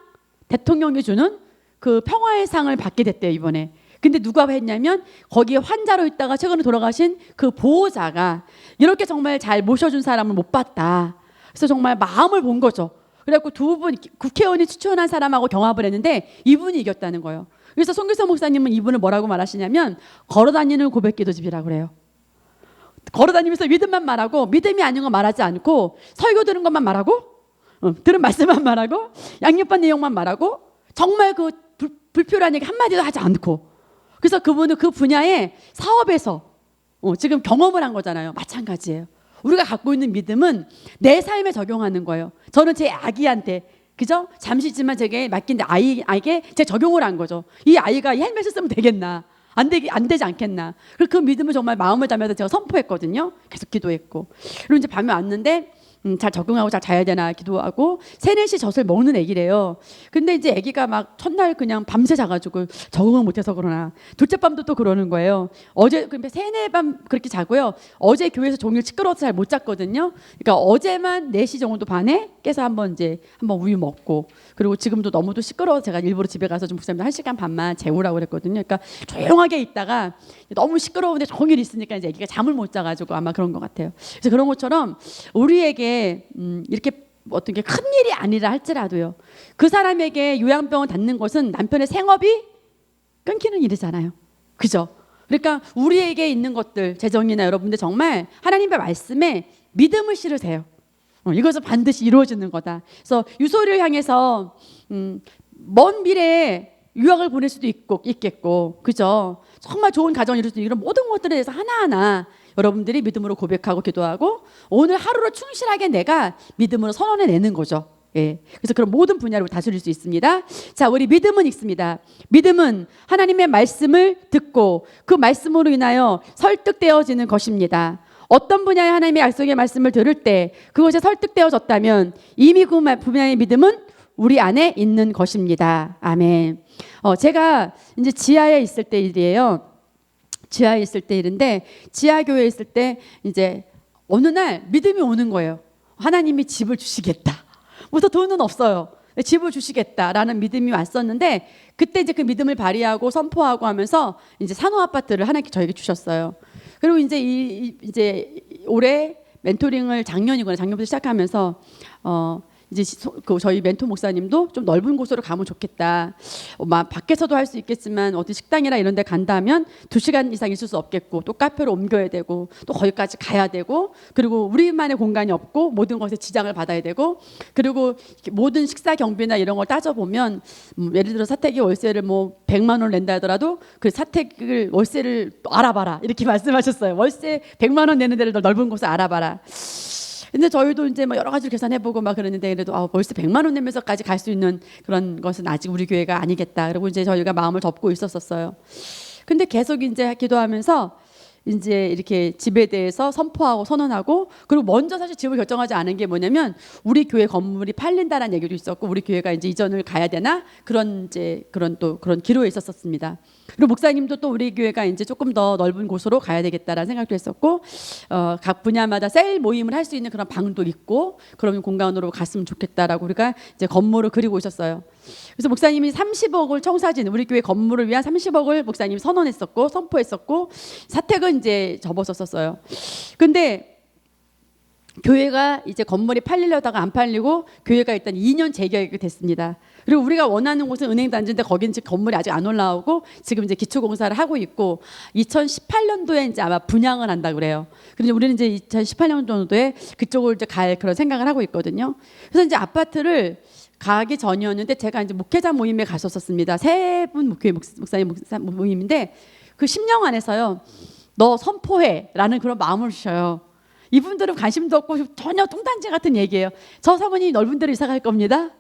대통령이 주는 그 평화의 상을 받게 됐대요, 이번에. 근데 누가 했냐면 거기에 환자로 있다가 최근에 돌아가신 그 보호자가 이렇게 정말 잘 모셔준 사람을 못 봤다. 그래서 정말 마음을 본 거죠. 그래갖고 두 분 국회의원이 추천한 사람하고 경합을 했는데 이분이 이겼다는 거예요. 그래서 송규성 목사님은 이분을 뭐라고 말하시냐면 걸어다니는 고백기도집이라고 그래요. 걸어다니면서 믿음만 말하고 믿음이 아닌 거 말하지 않고 설교 들은 것만 말하고 들은 말씀만 말하고 양육반 내용만 말하고 정말 그 불필요한 얘기 한마디도 하지 않고 그래서 그분은 그 분야의 사업에서 지금 경험을 한 거잖아요. 마찬가지예요. 우리가 갖고 있는 믿음은 내 삶에 적용하는 거예요. 저는 제 아기한테 그죠? 잠시지만 제게 맡긴 아이에게 제 적용을 한 거죠. 이 아이가 이 헬멧을 쓰면 되겠나? 안 되지 않겠나? 그 믿음을 정말 마음을 담아서 제가 선포했거든요. 계속 기도했고. 그리고 이제 밤에 왔는데 잘 적응하고 잘 자야 되나 기도하고 3, 4시 젖을 먹는 애기래요. 근데 이제 애기가 막 첫날 그냥 밤새 자가지고 적응을 못해서 그러나 둘째 밤도 또 그러는 거예요. 어제 3, 4밤 그렇게 자고요. 어제 교회에서 종일 시끄러워서 잘 못 잤거든요. 그러니까 어제만 4시 정도 반에 깨서 한번 우유 먹고 그리고 지금도 너무도 시끄러워서 제가 일부러 집에 가서 좀 목사님들 1시간 반만 재우라고 그랬거든요. 그러니까 조용하게 있다가 너무 시끄러운데 종일 있으니까 이제 애기가 잠을 못 자가지고 아마 그런 것 같아요. 그래서 그런 것처럼 우리에게 이렇게 어떤 게 큰 일이 아니라 할지라도요. 그 사람에게 요양병원 닿는 것은 남편의 생업이 끊기는 일이잖아요. 그죠? 그러니까 우리에게 있는 것들, 재정이나 여러분들 정말 하나님의 말씀에 믿음을 실으세요. 이것은 반드시 이루어지는 거다. 그래서 유소를 향해서 먼 미래에 유학을 보낼 수도 있겠고, 그죠? 정말 좋은 가정을 이룰 수 있는 이런 모든 것들에 대해서 하나하나 여러분들이 믿음으로 고백하고 기도하고 오늘 하루를 충실하게 내가 믿음으로 선언해내는 거죠. 예. 그래서 그런 모든 분야를 다스릴 수 있습니다. 자, 우리 믿음은 있습니다. 믿음은 하나님의 말씀을 듣고 그 말씀으로 인하여 설득되어지는 것입니다. 어떤 분야의 하나님의 약속의 말씀을 들을 때 그것에 설득되어졌다면 이미 그 분야의 믿음은 우리 안에 있는 것입니다. 아멘. 제가 이제 지하에 있을 때 일이에요. 지하에 있을 때 일인데 지하교회에 있을 때 이제 어느 날 믿음이 오는 거예요. 하나님이 집을 주시겠다. 무슨 돈은 없어요. 집을 주시겠다라는 믿음이 왔었는데 그때 이제 그 믿음을 발휘하고 선포하고 하면서 이제 산호 아파트를 하나님께 저에게 주셨어요. 그리고 이제 이제 올해 멘토링을 작년부터 시작하면서 이제 저희 멘토 목사님도 좀 넓은 곳으로 가면 좋겠다. 밖에서도 할 수 있겠지만 어디 식당이나 이런 데 간다면 2시간 이상 있을 수 없겠고 또 카페로 옮겨야 되고 또 거기까지 가야 되고 그리고 우리만의 공간이 없고 모든 것에 지장을 받아야 되고 그리고 모든 식사 경비나 이런 걸 따져보면 예를 들어 사택이 월세를 100만 원을 낸다 하더라도 그 사택을 월세를 알아봐라 이렇게 말씀하셨어요. 월세 100만 원 내는 데를 넓은 곳을 알아봐라. 근데 저희도 이제 여러 가지를 계산해보고 그랬는데 그래도 벌써 100만 원 내면서까지 갈 수 있는 그런 것은 아직 우리 교회가 아니겠다. 그리고 이제 저희가 마음을 접고 있었어요. 근데 계속 이제 기도하면서 이제 이렇게 집에 대해서 선포하고 선언하고 그리고 먼저 사실 집을 결정하지 않은 게 뭐냐면 우리 교회 건물이 팔린다라는 얘기도 있었고 우리 교회가 이제 이전을 가야 되나 그런 기로에 있었습니다. 그리고 목사님도 또 우리 교회가 이제 조금 더 넓은 곳으로 가야 되겠다라는 생각도 했었고 각 분야마다 셀 모임을 할 수 있는 그런 방도 있고 그런 공간으로 갔으면 좋겠다라고 우리가 이제 건물을 그리고 있었어요. 그래서 목사님이 30억을 청사진 우리 교회 건물을 위한 30억을 목사님이 선언했었고 선포했었고 사택은 이제 접었었어요. 근데 교회가 이제 건물이 팔리려다가 안 팔리고 교회가 일단 2년 재개혁이 됐습니다. 그리고 우리가 원하는 곳은 은행단지인데 거긴 지금 건물이 아직 안 올라오고 지금 이제 기초공사를 하고 있고 2018년도에 이제 아마 분양을 한다 그래요. 그래서 우리는 이제 2018년 정도에 그쪽을 이제 갈 그런 생각을 하고 있거든요. 그래서 이제 아파트를 가기 전이었는데 제가 이제 목회자 모임에 갔었습니다. 3분 목사님 모임인데 그 10년 안에서요. 너 선포해라는 그런 마음을 주셔요. 이분들은 관심도 없고 전혀 뚱딴지 같은 얘기예요. 저 사모님이 넓은 데로 이사 갈 겁니다.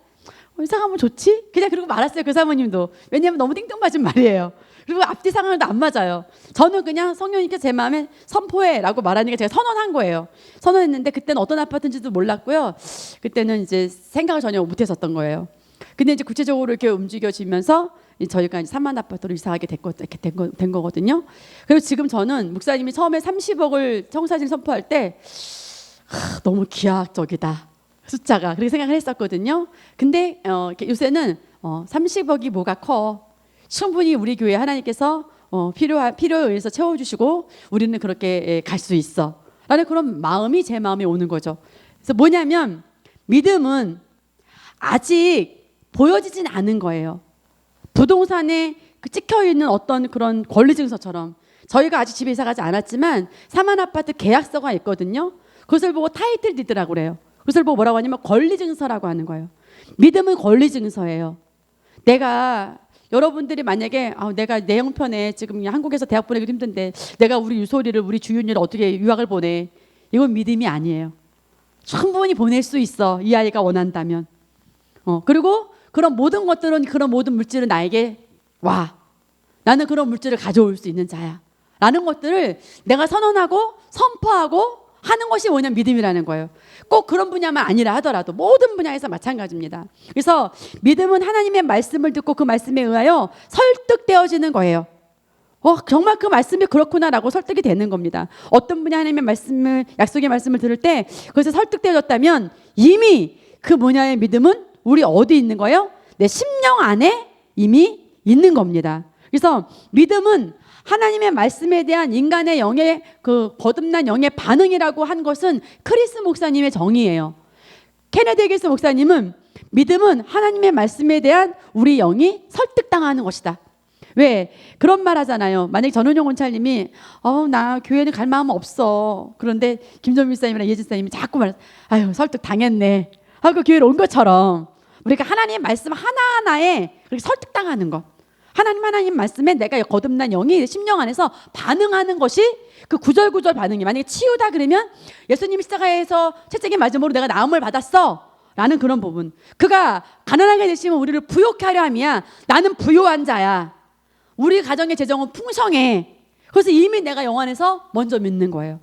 이사 가면 좋지? 그냥 그러고 말았어요. 그 사모님도. 왜냐하면 너무 띵뚱맞은 말이에요. 그리고 앞뒤 상황도 안 맞아요. 저는 그냥 성령님께 제 마음에 선포해라고 말하니까 제가 선언한 거예요. 선언했는데 그때는 어떤 아파트인지도 몰랐고요. 그때는 이제 생각을 전혀 못했었던 거예요. 근데 이제 구체적으로 이렇게 움직여지면서 저희가 이제 3만 아파트로 이사하게 된 거거든요. 그리고 지금 저는 목사님이 처음에 30억을 청사진 선포할 때 너무 기하학적이다. 숫자가 그렇게 생각을 했었거든요. 근데 요새는 30억이 뭐가 커. 충분히 우리 교회 하나님께서 필요에 의해서 채워주시고 우리는 그렇게 갈 수 있어 라는 그런 마음이 제 마음에 오는 거죠. 그래서 뭐냐면 믿음은 아직 보여지진 않은 거예요. 부동산에 찍혀있는 어떤 그런 권리증서처럼 저희가 아직 집에 이사 가지 않았지만 사만아파트 계약서가 있거든요. 그것을 보고 타이틀 디드라고 그래요. 그것을 보고 뭐라고 하냐면 권리증서라고 하는 거예요. 믿음은 권리증서예요. 내가 여러분들이 만약에 내가 내 형편에 지금 한국에서 대학 보내기도 힘든데 내가 우리 유소리를 우리 주윤이를 어떻게 유학을 보내, 이건 믿음이 아니에요. 충분히 보낼 수 있어, 이 아이가 원한다면. 그리고 그런 모든 것들은, 그런 모든 물질은 나에게 와, 나는 그런 물질을 가져올 수 있는 자야 라는 것들을 내가 선언하고 선포하고 하는 것이 뭐냐면 믿음이라는 거예요. 꼭 그런 분야만 아니라 하더라도 모든 분야에서 마찬가지입니다. 그래서 믿음은 하나님의 말씀을 듣고 그 말씀에 의하여 설득되어지는 거예요. 정말 그 말씀이 그렇구나라고 설득이 되는 겁니다. 어떤 분이 하나님의 말씀을, 약속의 말씀을 들을 때 그것에 설득되어졌다면 이미 그 분야의 믿음은 우리 어디 있는 거예요? 내 심령 안에 이미 있는 겁니다. 그래서 믿음은 하나님의 말씀에 대한 인간의 영의 그 거듭난 영의 반응이라고 한 것은 크리스 목사님의 정의예요. 케네디 에게스 목사님은 믿음은 하나님의 말씀에 대한 우리 영이 설득당하는 것이다. 왜? 그런 말 하잖아요. 만약에 전은영 원찰님이 나 교회는 갈 마음 없어. 그런데 김정민 목사님이랑 예진 목사님이 자꾸 아유 설득 당했네 하고 교회로 온 것처럼 우리가 하나님의 말씀 하나하나에 그렇게 설득당하는 것, 하나님 말씀에 내가 거듭난 영이 심령 안에서 반응하는 것이 그 구절구절 반응이, 만약에 치유다 그러면 예수님이 십자가에서 채찍에 맞음으로 내가 나음을 받았어 라는 그런 부분, 그가 가난하게 되시면 우리를 부욕케 하려 함이야. 나는 부요한 자야. 우리 가정의 재정은 풍성해. 그래서 이미 내가 영 안에서 먼저 믿는 거예요.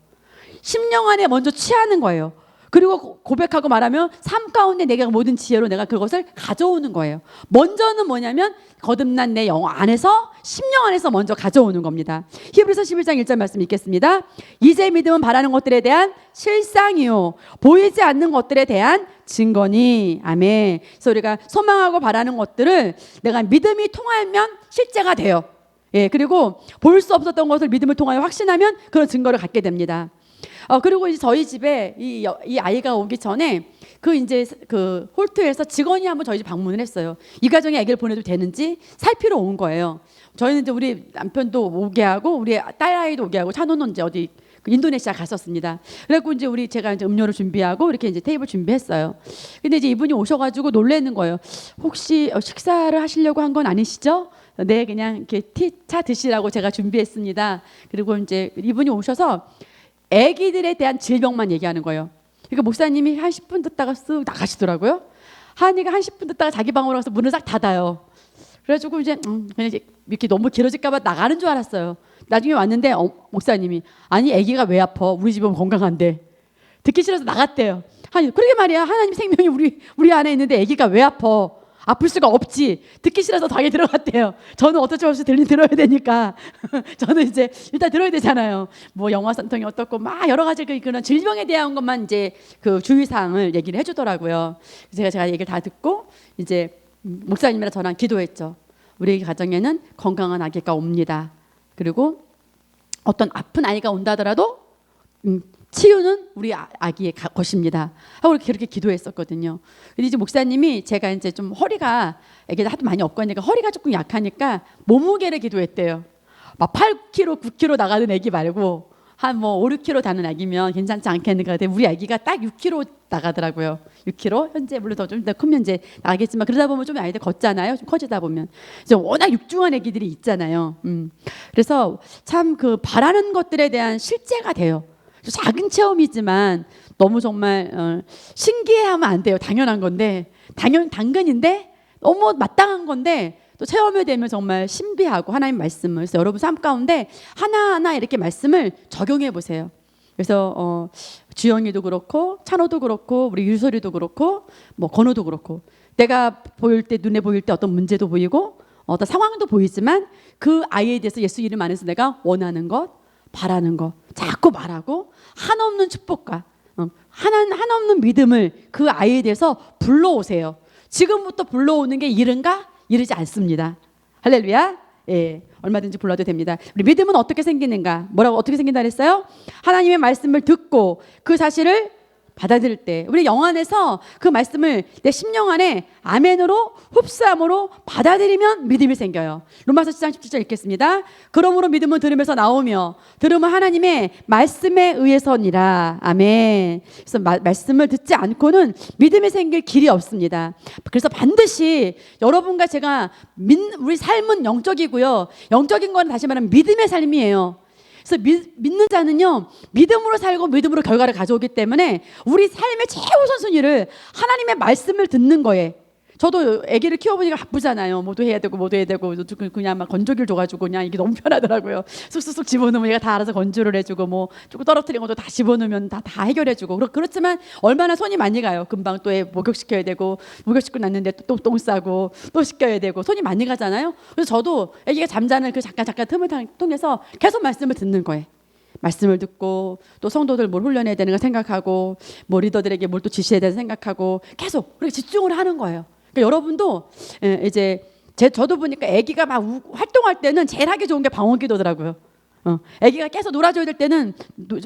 심령 안에 먼저 취하는 거예요. 그리고 고백하고 말하면 삶 가운데 내가 모든 지혜로 내가 그것을 가져오는 거예요. 먼저는 뭐냐면 거듭난 내 영 안에서, 심령 안에서 먼저 가져오는 겁니다. 히브리서 11장 1절 말씀 읽겠습니다. 이제 믿음은 바라는 것들에 대한 실상이요 보이지 않는 것들에 대한 증거니. 아멘. 그래서 우리가 소망하고 바라는 것들을 내가 믿음이 통하면 실제가 돼요. 그리고 볼 수 없었던 것을 믿음을 통하여 확신하면 그런 증거를 갖게 됩니다. 그리고 이제 저희 집에 이 아이가 오기 전에 그 홀트에서 직원이 한번 저희 집 방문을 했어요. 이 가정에 아기를 보내도 되는지 살피러 온 거예요. 저희는 이제 우리 남편도 오게 하고 우리 딸 아이도 오게 하고 찬호는 이제 어디 인도네시아 갔었습니다. 그래갖고 이제 제가 이제 음료를 준비하고 이렇게 이제 테이블 준비했어요. 근데 이제 이분이 오셔가지고 놀라는 거예요. 혹시 식사를 하시려고 한 건 아니시죠? 네, 그냥 이렇게 차 드시라고 제가 준비했습니다. 그리고 이제 이분이 오셔서 아기들에 대한 질병만 얘기하는 거예요. 그러니까 목사님이 한 10분 듣다가 쓱 나가시더라고요. 하은이가 한 10분 듣다가 자기 방으로 가서 문을 싹 닫아요. 그래가지고 이제 그냥 이렇게 너무 길어질까 봐 나가는 줄 알았어요. 나중에 왔는데 목사님이 아니 아기가 왜 아파? 우리 집은 건강한데. 듣기 싫어서 나갔대요. 그러게 말이야. 하나님 생명이 우리 안에 있는데 아기가 왜 아파? 아플 수가 없지. 듣기 싫어서 방에 들어갔대요. 저는 어쩔 수 없이 들어야 되니까 저는 이제 일단 들어야 되잖아요. 뭐 영화산통이 어떻고 막 여러 가지 그런 질병에 대한 것만 이제 그 주의사항을 얘기를 해주더라고요. 제가 얘기를 다 듣고 이제 목사님이랑 저랑 기도했죠. 우리 가정에는 건강한 아기가 옵니다. 그리고 어떤 아픈 아이가 온다더라도 치유는 우리 아기의 것입니다. 하고 그렇게 기도했었거든요. 근데 이제 목사님이 제가 이제 좀 허리가 애기가 하도 많이 없고 하니까 허리가 조금 약하니까 몸무게를 기도했대요. 막 8kg, 9kg 나가는 애기 말고 한 뭐 5, 6kg 다는 아기면 괜찮지 않겠는가. 근데 우리 아기가 딱 6kg 나가더라고요. 6kg 현재 물론 좀 더 크면 이제 나겠지만 그러다 보면 좀 아이들 걷잖아요. 좀 커지다 보면 이제 워낙 육중한 애기들이 있잖아요. 그래서 참 그 바라는 것들에 대한 실제가 돼요. 작은 체험이지만 너무 정말 신기해하면 안 돼요. 당연한 건데 당근인데 너무 마땅한 건데 또 체험이 되면 정말 신비하고 하나님 말씀을, 그래서 여러분 삶 가운데 하나하나 이렇게 말씀을 적용해 보세요. 그래서 주영이도 그렇고 찬호도 그렇고 우리 유솔이도 그렇고 뭐 건호도 그렇고 내가 보일 때 눈에 보일 때 어떤 문제도 보이고 어떤 상황도 보이지만 그 아이에 대해서 예수 이름 안에서 내가 원하는 것 바라는 거 자꾸 말하고 한없는 축복과 한없는 믿음을 그 아이에 대해서 불러오세요. 지금부터 불러오는 게 이른가? 이르지 않습니다. 할렐루야. 예, 얼마든지 불러도 됩니다. 우리 믿음은 어떻게 생기는가? 뭐라고 어떻게 생긴다 그랬어요? 하나님의 말씀을 듣고 그 사실을 받아들일 때, 우리 영 안에서 그 말씀을 내 심령 안에 아멘으로 흡수함으로 받아들이면 믿음이 생겨요. 로마서 10장 17절 읽겠습니다. 그러므로 믿음은 들으면서 나오며 들음은 하나님의 말씀에 의해서니라. 아멘. 그래서 말씀을 듣지 않고는 믿음이 생길 길이 없습니다. 그래서 반드시 여러분과 제가 우리 삶은 영적이고요. 영적인 건 다시 말하면 믿음의 삶이에요. 그래서 믿는 자는요, 믿음으로 살고 믿음으로 결과를 가져오기 때문에 우리 삶의 최우선순위를 하나님의 말씀을 듣는 거에, 저도 아기를 키워보니까 바쁘잖아요. 뭐도 해야 되고 그냥 막 건조기를 줘가지고 그냥 이게 너무 편하더라고요. 쑥쑥쑥 집어넣으면 얘가 다 알아서 건조를 해주고 뭐 조금 떨어뜨린 것도 다 집어넣으면 다 해결해주고. 그렇지만 얼마나 손이 많이 가요. 금방 또 애 목욕시켜야 되고, 목욕시키고 났는데 또 똥 싸고 또 씻겨야 되고 손이 많이 가잖아요. 그래서 저도 아기가 잠자는 그 잠깐 틈을 통해서 계속 말씀을 듣는 거예요. 말씀을 듣고 또 성도들 뭘 훈련해야 되는 걸 생각하고 뭐 리더들에게 뭘 또 지시해야 되는 생각하고 계속 그렇게 집중을 하는 거예요. 그러니까 여러분도 이제 저도 보니까 아기가 막 활동할 때는 제일 하기 좋은 게 방언기도더라고요. 아기가 계속 놀아줘야 될 때는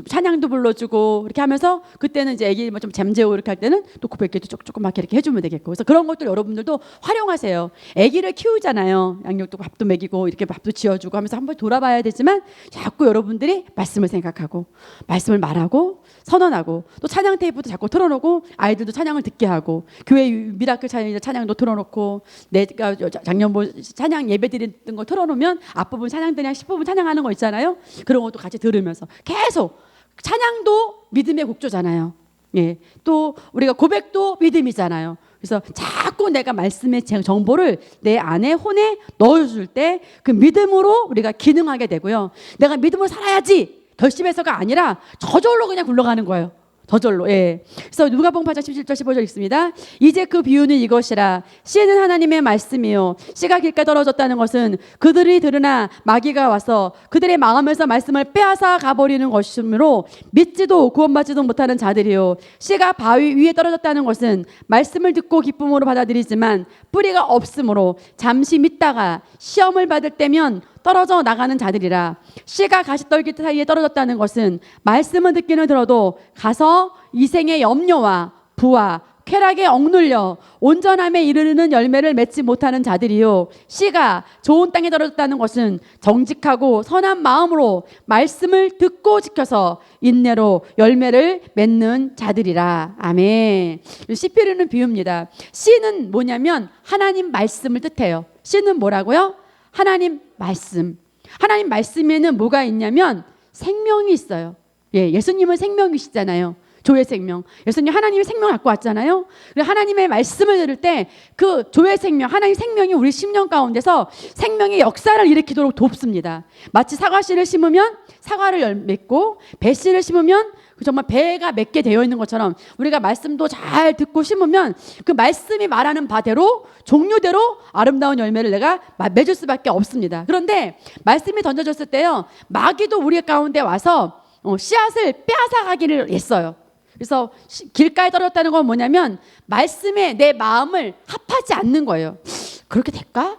찬양도 불러주고 이렇게 하면서, 그때는 이제 아기 좀 잠재우고 이렇게 할 때는 또 고백기도 조그맣게 이렇게 해주면 되겠고. 그래서 그런 것들 여러분들도 활용하세요. 아기를 키우잖아요. 양육도 밥도 먹이고 이렇게 밥도 지어주고 하면서 한번 돌아봐야 되지만, 자꾸 여러분들이 말씀을 생각하고 말씀을 말하고 선언하고, 또 찬양 테이프도 자꾸 틀어놓고 아이들도 찬양을 듣게 하고, 교회 미라클 찬양도 틀어놓고, 내가 작년 뭐 찬양 예배 드렸던 거 틀어놓으면 앞부분 찬양들이랑 10부분 찬양하는 거 있잖아요. 그런 것도 같이 들으면서 계속, 찬양도 믿음의 곡조잖아요. 예, 또 우리가 고백도 믿음이잖아요. 그래서 자꾸 내가 말씀의 정보를 내 안에 혼에 넣어줄 때 그 믿음으로 우리가 기능하게 되고요. 내가 믿음으로 살아야지 결심해서가 아니라 저절로 그냥 굴러가는 거예요. 저절로. 예. 그래서 누가복음 8장 17절 15절 읽습니다. 이제 그 비유는 이것이라. 씨는 하나님의 말씀이요 씨가 길가에 떨어졌다는 것은 그들이 들으나 마귀가 와서 그들의 마음에서 말씀을 빼앗아 가버리는 것이므로 믿지도 구원받지도 못하는 자들이요 씨가 바위 위에 떨어졌다는 것은 말씀을 듣고 기쁨으로 받아들이지만 뿌리가 없으므로 잠시 믿다가 시험을 받을 때면 떨어져 나가는 자들이라. 씨가 가시떨기 사이에 떨어졌다는 것은 말씀은 듣기는 들어도 가서 이생의 염려와 부와 쾌락에 억눌려 온전함에 이르는 열매를 맺지 못하는 자들이요 씨가 좋은 땅에 떨어졌다는 것은 정직하고 선한 마음으로 말씀을 듣고 지켜서 인내로 열매를 맺는 자들이라. 아멘. 씨피르는 비유입니다. 씨는 뭐냐면 하나님 말씀을 뜻해요. 씨는 뭐라고요? 하나님 말씀. 하나님 말씀에는 뭐가 있냐면 생명이 있어요. 예, 예수님은 생명이시잖아요. 조의 생명. 예수님 하나님의 생명을 갖고 왔잖아요. 하나님의 말씀을 들을 때 그 조의 생명, 하나님의 생명이 우리 심령 가운데서 생명의 역사를 일으키도록 돕습니다. 마치 사과씨를 심으면 사과를 맺고, 배씨를 심으면 정말 배가 맺게 되어 있는 것처럼 우리가 말씀도 잘 듣고 심으면 그 말씀이 말하는 바대로 종류대로 아름다운 열매를 내가 맺을 수밖에 없습니다. 그런데 말씀이 던져졌을 때요, 마귀도 우리 가운데 와서 씨앗을 빼앗아가기를 했어요. 그래서 길가에 떨어졌다는 건 뭐냐면 말씀에 내 마음을 합하지 않는 거예요. 그렇게 될까?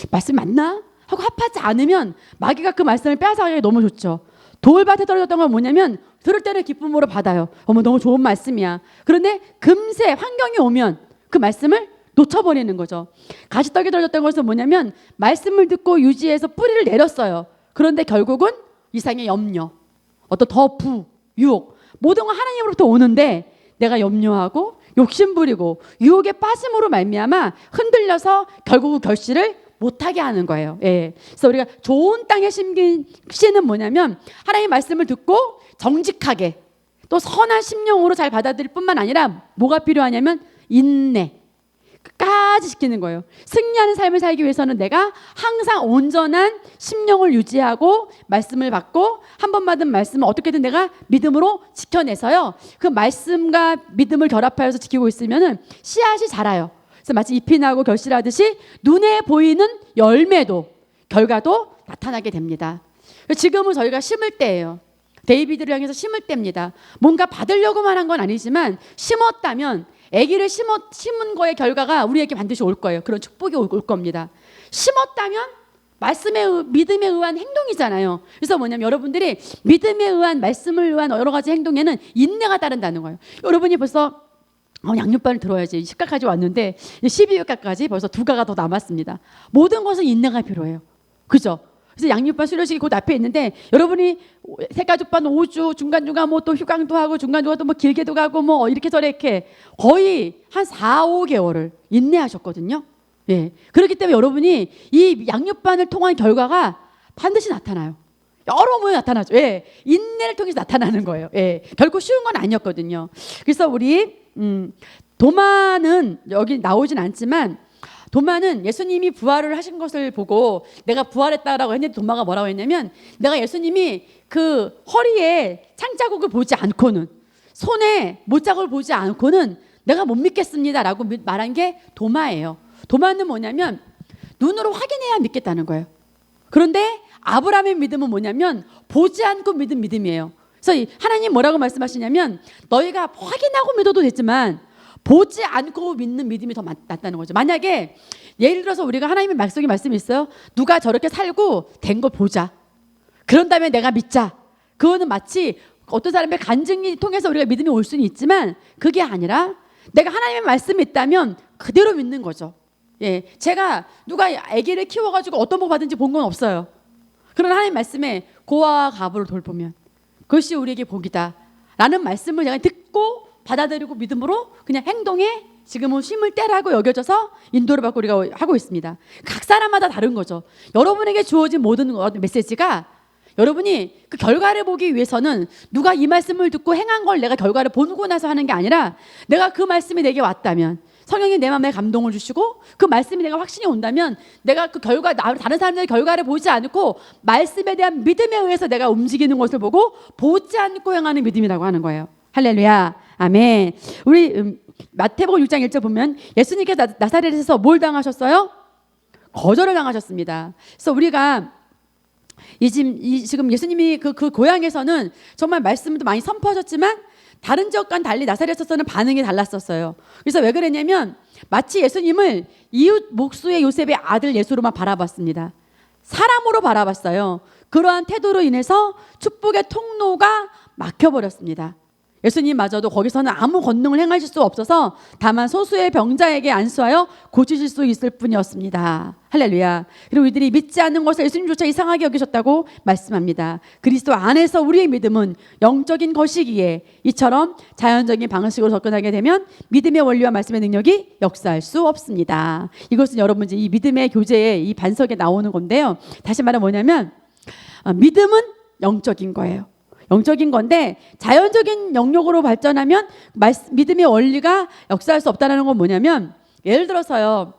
말씀 맞나? 하고 합하지 않으면 마귀가 그 말씀을 빼앗아가기 너무 좋죠. 돌밭에 떨어졌던 건 뭐냐면 들을 때는 기쁨으로 받아요. 어머 너무 좋은 말씀이야. 그런데 금세 환경이 오면 그 말씀을 놓쳐버리는 거죠. 가시떨기 떨어졌던 것은 뭐냐면 말씀을 듣고 유지해서 뿌리를 내렸어요. 그런데 결국은 이상의 염려, 어떤 더 유혹, 모든 건 하나님으로부터 오는데 내가 염려하고 욕심부리고 유혹에 빠짐으로 말미암아 흔들려서 결국 결실을 못하게 하는 거예요. 예. 그래서 우리가 좋은 땅에 심긴 씨는 뭐냐면 하나님의 말씀을 듣고 정직하게 또 선한 심령으로 잘 받아들일 뿐만 아니라 뭐가 필요하냐면 인내, 끝까지 지키는 거예요. 승리하는 삶을 살기 위해서는 내가 항상 온전한 심령을 유지하고 말씀을 받고 한 번 받은 말씀을 어떻게든 내가 믿음으로 지켜내서요, 그 말씀과 믿음을 결합하여서 지키고 있으면은 씨앗이 자라요. 그래서 마치 잎이 나고 결실하듯이 눈에 보이는 열매도 결과도 나타나게 됩니다. 지금은 저희가 심을 때예요. 데이비드를 향해서 심을 때입니다. 뭔가 받으려고만 한 건 아니지만 심었다면 아기를 심은 거의 결과가 우리에게 반드시 올 거예요. 그런 축복이 올 겁니다. 심었다면 믿음에 의한 행동이잖아요. 그래서 뭐냐면 여러분들이 믿음에 의한 말씀을 의한 여러 가지 행동에는 인내가 따른다는 거예요. 여러분이 벌써 양육반을 들어야지 10가까지 왔는데 12가까지 벌써 2가가 더 남았습니다. 모든 것은 인내가 필요해요. 그죠? 그래서 양육반 수료식이 곧 앞에 있는데 여러분이 새가족반 5주 중간중간 뭐 또 휴강도 하고 중간중간 또 뭐 길게도 가고 뭐 이렇게 저렇게 거의 한 4, 5개월을 인내하셨거든요. 예. 그렇기 때문에 여러분이 이 양육반을 통한 결과가 반드시 나타나요. 여러 모양이 나타나죠. 예. 인내를 통해서 나타나는 거예요. 예. 결코 쉬운 건 아니었거든요. 그래서 우리 도마는 여기 나오진 않지만 도마는 예수님이 부활을 하신 것을 보고 내가 부활했다라고 했는데 도마가 뭐라고 했냐면 내가 예수님이 그 허리에 창자국을 보지 않고는 손에 못자국을 보지 않고는 내가 못 믿겠습니다라고 말한 게 도마예요. 도마는 뭐냐면 눈으로 확인해야 믿겠다는 거예요. 그런데 아브라함의 믿음은 뭐냐면 보지 않고 믿은 믿음이에요. 그래서 하나님 뭐라고 말씀하시냐면 너희가 확인하고 믿어도 되지만 보지 않고 믿는 믿음이 더 낫다는 거죠. 만약에 예를 들어서 우리가 하나님의 말씀이 있어요. 누가 저렇게 살고 된 걸 보자. 그런 다음에 내가 믿자. 그거는 마치 어떤 사람의 간증이 통해서 우리가 믿음이 올 수는 있지만 그게 아니라 내가 하나님의 말씀이 있다면 그대로 믿는 거죠. 예, 제가 누가 아기를 키워가지고 어떤 복 받은지 본 건 없어요. 그러나 하나님 말씀에 고아와 가부를 돌보면 그것이 우리에게 복이다 라는 말씀을 내가 듣고 받아들이고 믿음으로 그냥 행동에 지금은 힘을 떼라고 여겨져서 인도를 받고 우리가 하고 있습니다. 각 사람마다 다른 거죠. 여러분에게 주어진 모든 메시지가 여러분이 그 결과를 보기 위해서는 누가 이 말씀을 듣고 행한 걸 내가 결과를 보고 나서 하는 게 아니라 내가 그 말씀이 내게 왔다면 성령이 내 마음에 감동을 주시고 그 말씀이 내가 확신이 온다면 내가 그 결과 다른 사람들의 결과를 보지 않고 말씀에 대한 믿음에 의해서 내가 움직이는 것을 보고 보지 않고 행하는 믿음이라고 하는 거예요. 할렐루야 아멘. 우리 마태복음 6장 1절 보면 예수님께서 나사렛에서 뭘 당하셨어요? 거절을 당하셨습니다. 그래서 우리가 지금 예수님이 그 고향에서는 정말 말씀도 많이 선포하셨지만 다른 지역과는 달리 나사렛에서는 반응이 달랐었어요. 그래서 왜 그랬냐면 마치 예수님을 이웃 목수의 요셉의 아들 예수로만 바라봤습니다. 사람으로 바라봤어요. 그러한 태도로 인해서 축복의 통로가 막혀버렸습니다. 예수님마저도 거기서는 아무 권능을 행하실 수 없어서 다만 소수의 병자에게 안수하여 고치실 수 있을 뿐이었습니다. 할렐루야. 그리고 이들이 믿지 않는 것을 예수님조차 이상하게 여기셨다고 말씀합니다. 그리스도 안에서 우리의 믿음은 영적인 것이기에 이처럼 자연적인 방식으로 접근하게 되면 믿음의 원리와 말씀의 능력이 역사할 수 없습니다. 이것은 여러분 이제 이 믿음의 교재의 이 반석에 나오는 건데요. 다시 말하면 뭐냐면 믿음은 영적인 거예요. 영적인 건데 자연적인 영역으로 발전하면 믿음의 원리가 역사할 수 없다는 건 뭐냐면 예를 들어서요.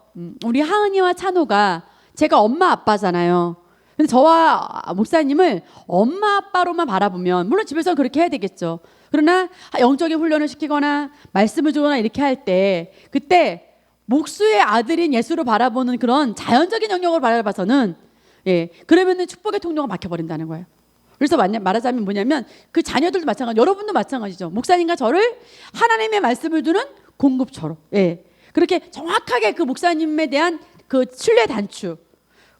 우리 하은이와 찬호가 제가 엄마 아빠잖아요. 근데 저와 목사님을 엄마 아빠로만 바라보면 물론 집에서 그렇게 해야 되겠죠. 그러나 영적인 훈련을 시키거나 말씀을 주거나 이렇게 할 때 그때 목수의 아들인 예수를 바라보는 그런 자연적인 영역을 바라봐서는 그러면은 축복의 통로가 막혀버린다는 거예요. 그래서 말하자면 뭐냐면 그 자녀들도 마찬가지, 여러분도 마찬가지죠. 목사님과 저를 하나님의 말씀을 주는 공급처로, 그렇게 정확하게 그 목사님에 대한 그 신뢰 단추,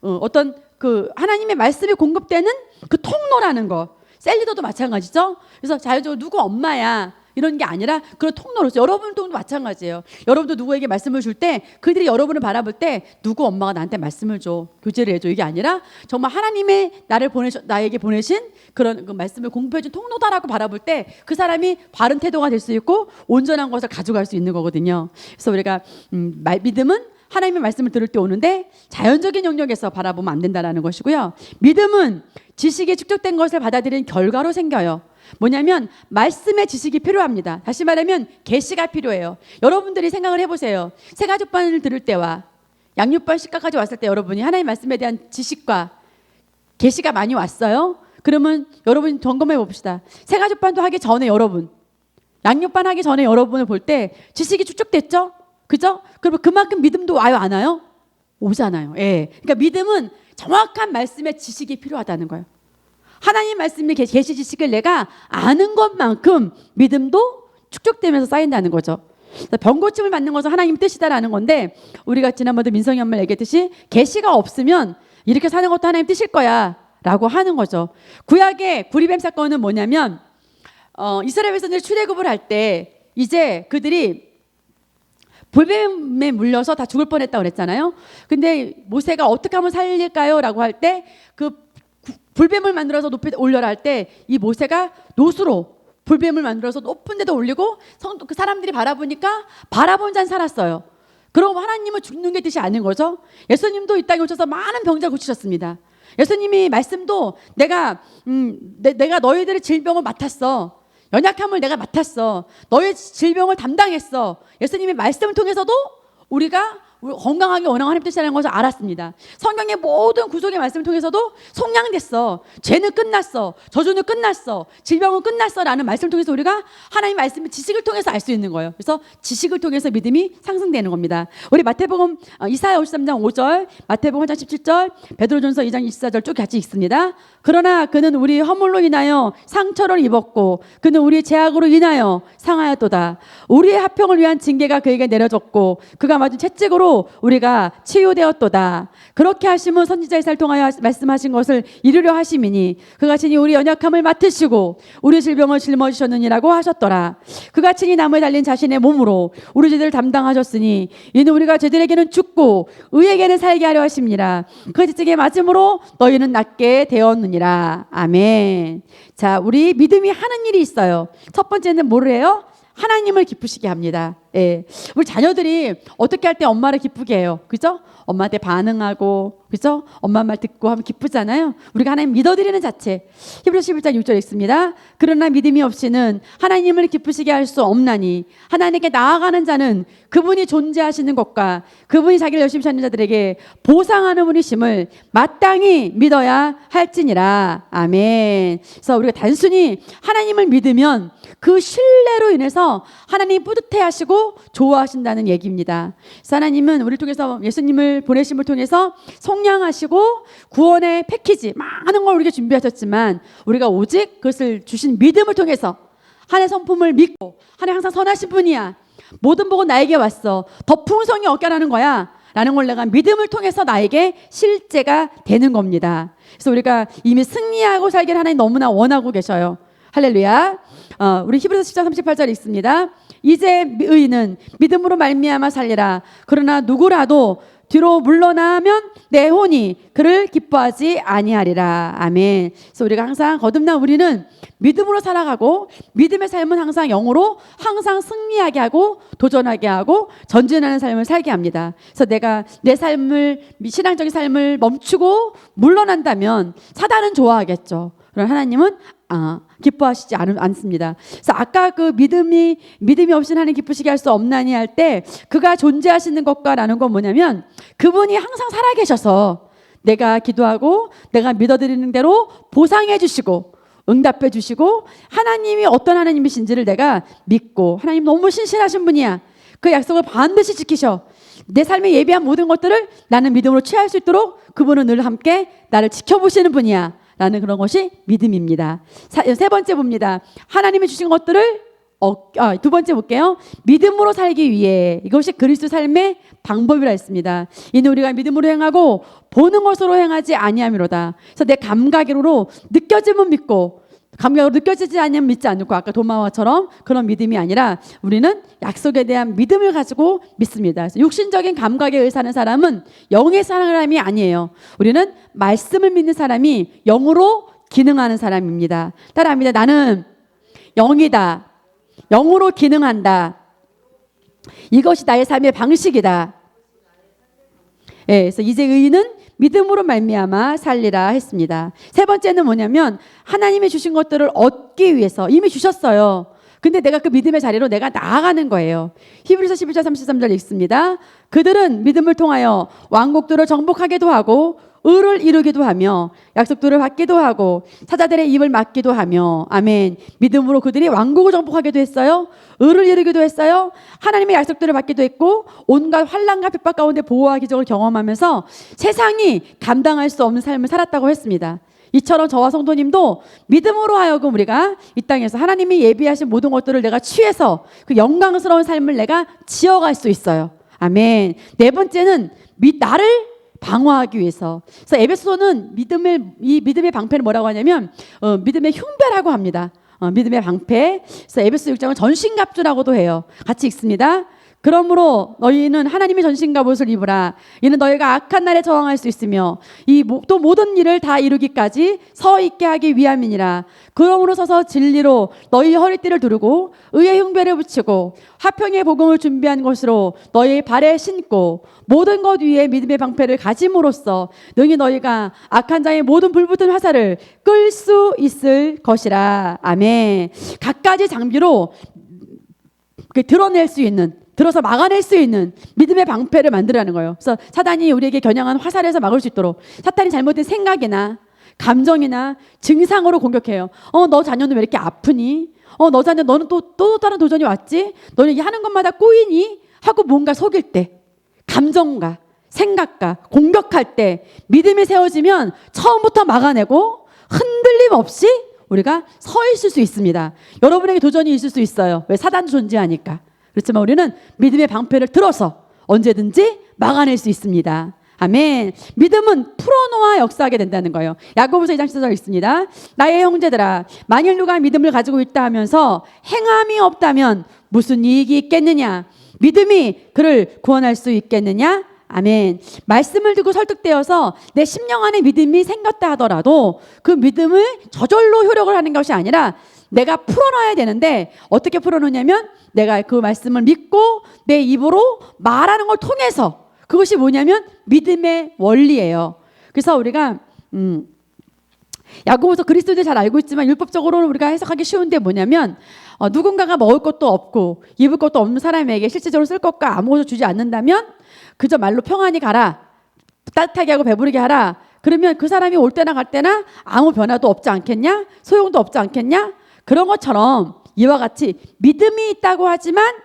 어떤 그 하나님의 말씀이 공급되는 그 통로라는 거. 셀리더도 마찬가지죠. 그래서 자연적으로 누구 엄마야 이런 게 아니라 그런 통로로서 여러분도 마찬가지예요. 여러분도 누구에게 말씀을 줄 때 그들이 여러분을 바라볼 때 누구 엄마가 나한테 말씀을 줘, 교제를 해줘 이게 아니라 정말 하나님의 나에게 보내신 그런 그 말씀을 공급해준 통로다라고 바라볼 때 그 사람이 바른 태도가 될 수 있고 온전한 것을 가져갈 수 있는 거거든요. 그래서 우리가 믿음은 하나님의 말씀을 들을 때 오는데 자연적인 영역에서 바라보면 안 된다는 것이고요. 믿음은 지식이 축적된 것을 받아들이는 결과로 생겨요. 뭐냐면 말씀의 지식이 필요합니다. 다시 말하면 계시가 필요해요. 여러분들이 생각을 해보세요. 새가족반을 들을 때와 양육반 식가까지 왔을 때 여러분이 하나님의 말씀에 대한 지식과 계시가 많이 왔어요? 그러면 여러분 점검해 봅시다. 새가족반도 하기 전에 여러분, 양육반 하기 전에 여러분을 볼 때 지식이 축적됐죠? 그죠? 그러면 그만큼 믿음도 와요, 안 와요? 오잖아요. 그러니까 믿음은 정확한 말씀의 지식이 필요하다는 거예요. 하나님 말씀의 계시 지식을 내가 아는 것만큼 믿음도 축적되면서 쌓인다는 거죠. 병고침을 받는 것은 하나님 뜻이다라는 건데 우리가 지난번에 민성이 엄마 얘기했듯이 계시가 없으면 이렇게 사는 것도 하나님 뜻일 거야 라고 하는 거죠. 구약의 구리뱀 사건은 뭐냐면 이스라엘 백성들이 출애굽을 할 때 이제 그들이 불뱀에 물려서 다 죽을 뻔했다고 그랬잖아요. 근데 모세가 어떻게 하면 살릴까요? 라고 할 때 그 불뱀을 만들어서 높이 올려라 할 때 이 모세가 노수로 불뱀을 만들어서 높은 데도 올리고 그 사람들이 바라보니까 바라본 잔 살았어요. 그럼 하나님은 죽는 게 뜻이 아닌 거죠. 예수님도 이 땅에 오셔서 많은 병자 고치셨습니다. 예수님이 말씀도 내가 너희들의 질병을 맡았어. 연약함을 내가 맡았어. 너의 질병을 담당했어. 예수님의 말씀을 통해서도 우리가 건강하게 원하는 하나님 뜻이라는 것을 알았습니다. 성경의 모든 구속의 말씀을 통해서도 속량됐어. 죄는 끝났어. 저주는 끝났어. 질병은 끝났어. 라는 말씀을 통해서 우리가 하나님 말씀의 지식을 통해서 알 수 있는 거예요. 그래서 지식을 통해서 믿음이 상승되는 겁니다. 우리 마태복음 이사야 53장 5절, 마태복음 3장 17절, 베드로전서 2장 24절 쭉 같이 읽습니다. 그러나 그는 우리 허물로 인하여 상처를 입었고 그는 우리의 죄악으로 인하여 상하였도다. 우리의 합평을 위한 징계가 그에게 내려졌고 그가 맞은 채찍으로 우리가 치유되었도다. 그렇게 하심은 선지자 이사야를 통하여 말씀하신 것을 이루려 하심이니 그가 친히 우리 연약함을 맡으시고 우리 질병을 짊어지셨느니라고 하셨더라. 그가 친히 나무에 달린 자신의 몸으로 우리 죄들을 담당하셨으니 이는 우리가 죄들에게는 죽고 의에게는 살게 하려 하심니라. 그 채찍에 맞음으로 너희는 낫게 되었느니라. 아멘. 자, 우리 믿음이 하는 일이 있어요. 첫 번째는 뭐를 해요? 하나님을 기쁘시게 합니다. 예. 우리 자녀들이 어떻게 할 때 엄마를 기쁘게 해요? 그죠? 엄마한테 반응하고, 그죠? 엄마 말 듣고 하면 기쁘잖아요. 우리가 하나님 믿어드리는 자체. 히브리서 11장 6절 읽습니다. 그러나 믿음이 없이는 하나님을 기쁘시게 할 수 없나니 하나님께 나아가는 자는 그분이 존재하시는 것과 그분이 자기를 열심히 찾는 자들에게 보상하는 분이심을 마땅히 믿어야 할지니라. 아멘. 그래서 우리가 단순히 하나님을 믿으면 그 신뢰로 인해서 하나님이 뿌듯해하시고 좋아하신다는 얘기입니다. 그래서 하나님은 우리를 통해서 예수님을 보내심을 통해서 속량하시고 구원의 패키지 많은 걸 우리에게 준비하셨지만 우리가 오직 그것을 주신 믿음을 통해서 하나님의 성품을 믿고 하나님 항상 선하신 분이야. 모든 복은 나에게 왔어. 더 풍성히 얻게 하라는 거야. 라는 걸 내가 믿음을 통해서 나에게 실제가 되는 겁니다. 그래서 우리가 이미 승리하고 살기를 하나님 너무나 원하고 계셔요. 할렐루야. 우리 히브리서 10장 38절 읽습니다. 이제 의인은 믿음으로 말미암아 살리라. 그러나 누구라도 뒤로 물러나면 내 혼이 그를 기뻐하지 아니하리라. 아멘. 그래서 우리가 항상 거듭난 우리는 믿음으로 살아가고 믿음의 삶은 항상 영으로 항상 승리하게 하고 도전하게 하고 전진하는 삶을 살게 합니다. 그래서 내가 내 삶을 신앙적인 삶을 멈추고 물러난다면 사단은 좋아하겠죠. 그러나 하나님은 기뻐하시지 않습니다. 그래서 아까 그 믿음이 없이는 하나님 기쁘시게 할 수 없나니 할 때 그가 존재하시는 것과라는 건 뭐냐면 그분이 항상 살아계셔서 내가 기도하고 내가 믿어드리는 대로 보상해 주시고 응답해 주시고 하나님이 어떤 하나님이신지를 내가 믿고 하나님 너무 신실하신 분이야. 그 약속을 반드시 지키셔. 내 삶에 예비한 모든 것들을 나는 믿음으로 취할 수 있도록 그분은 늘 함께 나를 지켜보시는 분이야. 라는 그런 것이 믿음입니다. 세 번째 봅니다. 하나님이 주신 것들을 두 번째 볼게요. 믿음으로 살기 위해 이것이 그리스도 삶의 방법이라 했습니다. 이는 우리가 믿음으로 행하고 보는 것으로 행하지 아니함이로다. 그래서 내 감각으로 느껴지면 믿고 감각으로 느껴지지 않으면 믿지 않고 아까 도마와처럼 그런 믿음이 아니라 우리는 약속에 대한 믿음을 가지고 믿습니다. 그래서 육신적인 감각에 의사는 사람은 영의 사람이 아니에요. 우리는 말씀을 믿는 사람이 영으로 기능하는 사람입니다. 따라합니다. 나는 영이다. 영으로 기능한다. 이것이 나의 삶의 방식이다. 예, 그래서 이제 의인은 믿음으로 말미암아 살리라 했습니다. 세 번째는 뭐냐면 하나님이 주신 것들을 얻기 위해서 이미 주셨어요. 근데 내가 그 믿음의 자리로 내가 나아가는 거예요. 히브리서 11장 33절 읽습니다. 그들은 믿음을 통하여 왕국들을 정복하기도 하고 의를 이루기도 하며 약속들을 받기도 하고 사자들의 입을 막기도 하며 아멘. 믿음으로 그들이 왕국을 정복하기도 했어요. 의를 이루기도 했어요. 하나님의 약속들을 받기도 했고 온갖 환난과 핍박 가운데 보호와 기적을 경험하면서 세상이 감당할 수 없는 삶을 살았다고 했습니다. 이처럼 저와 성도님도 믿음으로 하여금 우리가 이 땅에서 하나님이 예비하신 모든 것들을 내가 취해서 그 영광스러운 삶을 내가 지어갈 수 있어요. 아멘. 네 번째는 나를 방어하기 위해서. 그래서 에베소는 이 믿음의 방패를 뭐라고 하냐면 믿음의 흉배라고 합니다. 믿음의 방패. 그래서 에베소 6장은 전신갑주라고도 해요. 같이 읽습니다. 그러므로 너희는 하나님의 전신갑옷을 입으라. 이는 너희가 악한 날에 저항할 수 있으며 또 모든 일을 다 이루기까지 서 있게 하기 위함이니라. 그러므로 서서 진리로 너희 허리띠를 두르고 의의 흉배를 붙이고 화평의 복음을 준비한 것으로 너희 발에 신고 모든 것 위에 믿음의 방패를 가짐으로써 능히 너희가 악한 자의 모든 불붙은 화살을 끌 수 있을 것이라. 아멘. 갖가지 장비로 드러낼 수 있는, 들어서 막아낼 수 있는 믿음의 방패를 만들라는 거예요. 그래서 사단이 우리에게 겨냥한 화살에서 막을 수 있도록 사탄이 잘못된 생각이나 감정이나 증상으로 공격해요. 너 자녀는 왜 이렇게 아프니? 너 자녀 너는 또 다른 도전이 왔지? 너는 이게 하는 것마다 꼬이니? 하고 뭔가 속일 때, 감정과 생각과 공격할 때 믿음이 세워지면 처음부터 막아내고 흔들림 없이 우리가 서 있을 수 있습니다. 여러분에게 도전이 있을 수 있어요. 왜? 사단도 존재하니까. 그렇지만 우리는 믿음의 방패를 들어서 언제든지 막아낼 수 있습니다. 아멘. 믿음은 풀어놓아 역사하게 된다는 거예요. 야고보서 2장 10절 있습니다. 나의 형제들아, 만일 누가 믿음을 가지고 있다 하면서 행함이 없다면 무슨 이익이 있겠느냐? 믿음이 그를 구원할 수 있겠느냐? 아멘. 말씀을 듣고 설득되어서 내 심령 안에 믿음이 생겼다 하더라도 그 믿음을 저절로 효력을 하는 것이 아니라 내가 풀어놔야 되는데, 어떻게 풀어놓냐면 내가 그 말씀을 믿고 내 입으로 말하는 걸 통해서, 그것이 뭐냐면 믿음의 원리예요. 그래서 우리가 야고보서 그리스도인들 잘 알고 있지만 율법적으로는 우리가 해석하기 쉬운데 뭐냐면 누군가가 먹을 것도 없고 입을 것도 없는 사람에게 실질적으로 쓸 것과 아무것도 주지 않는다면 그저 말로 평안히 가라, 따뜻하게 하고 배부르게 하라, 그러면 그 사람이 올 때나 갈 때나 아무 변화도 없지 않겠냐? 소용도 없지 않겠냐? 그런 것처럼 이와 같이 믿음이 있다고 하지만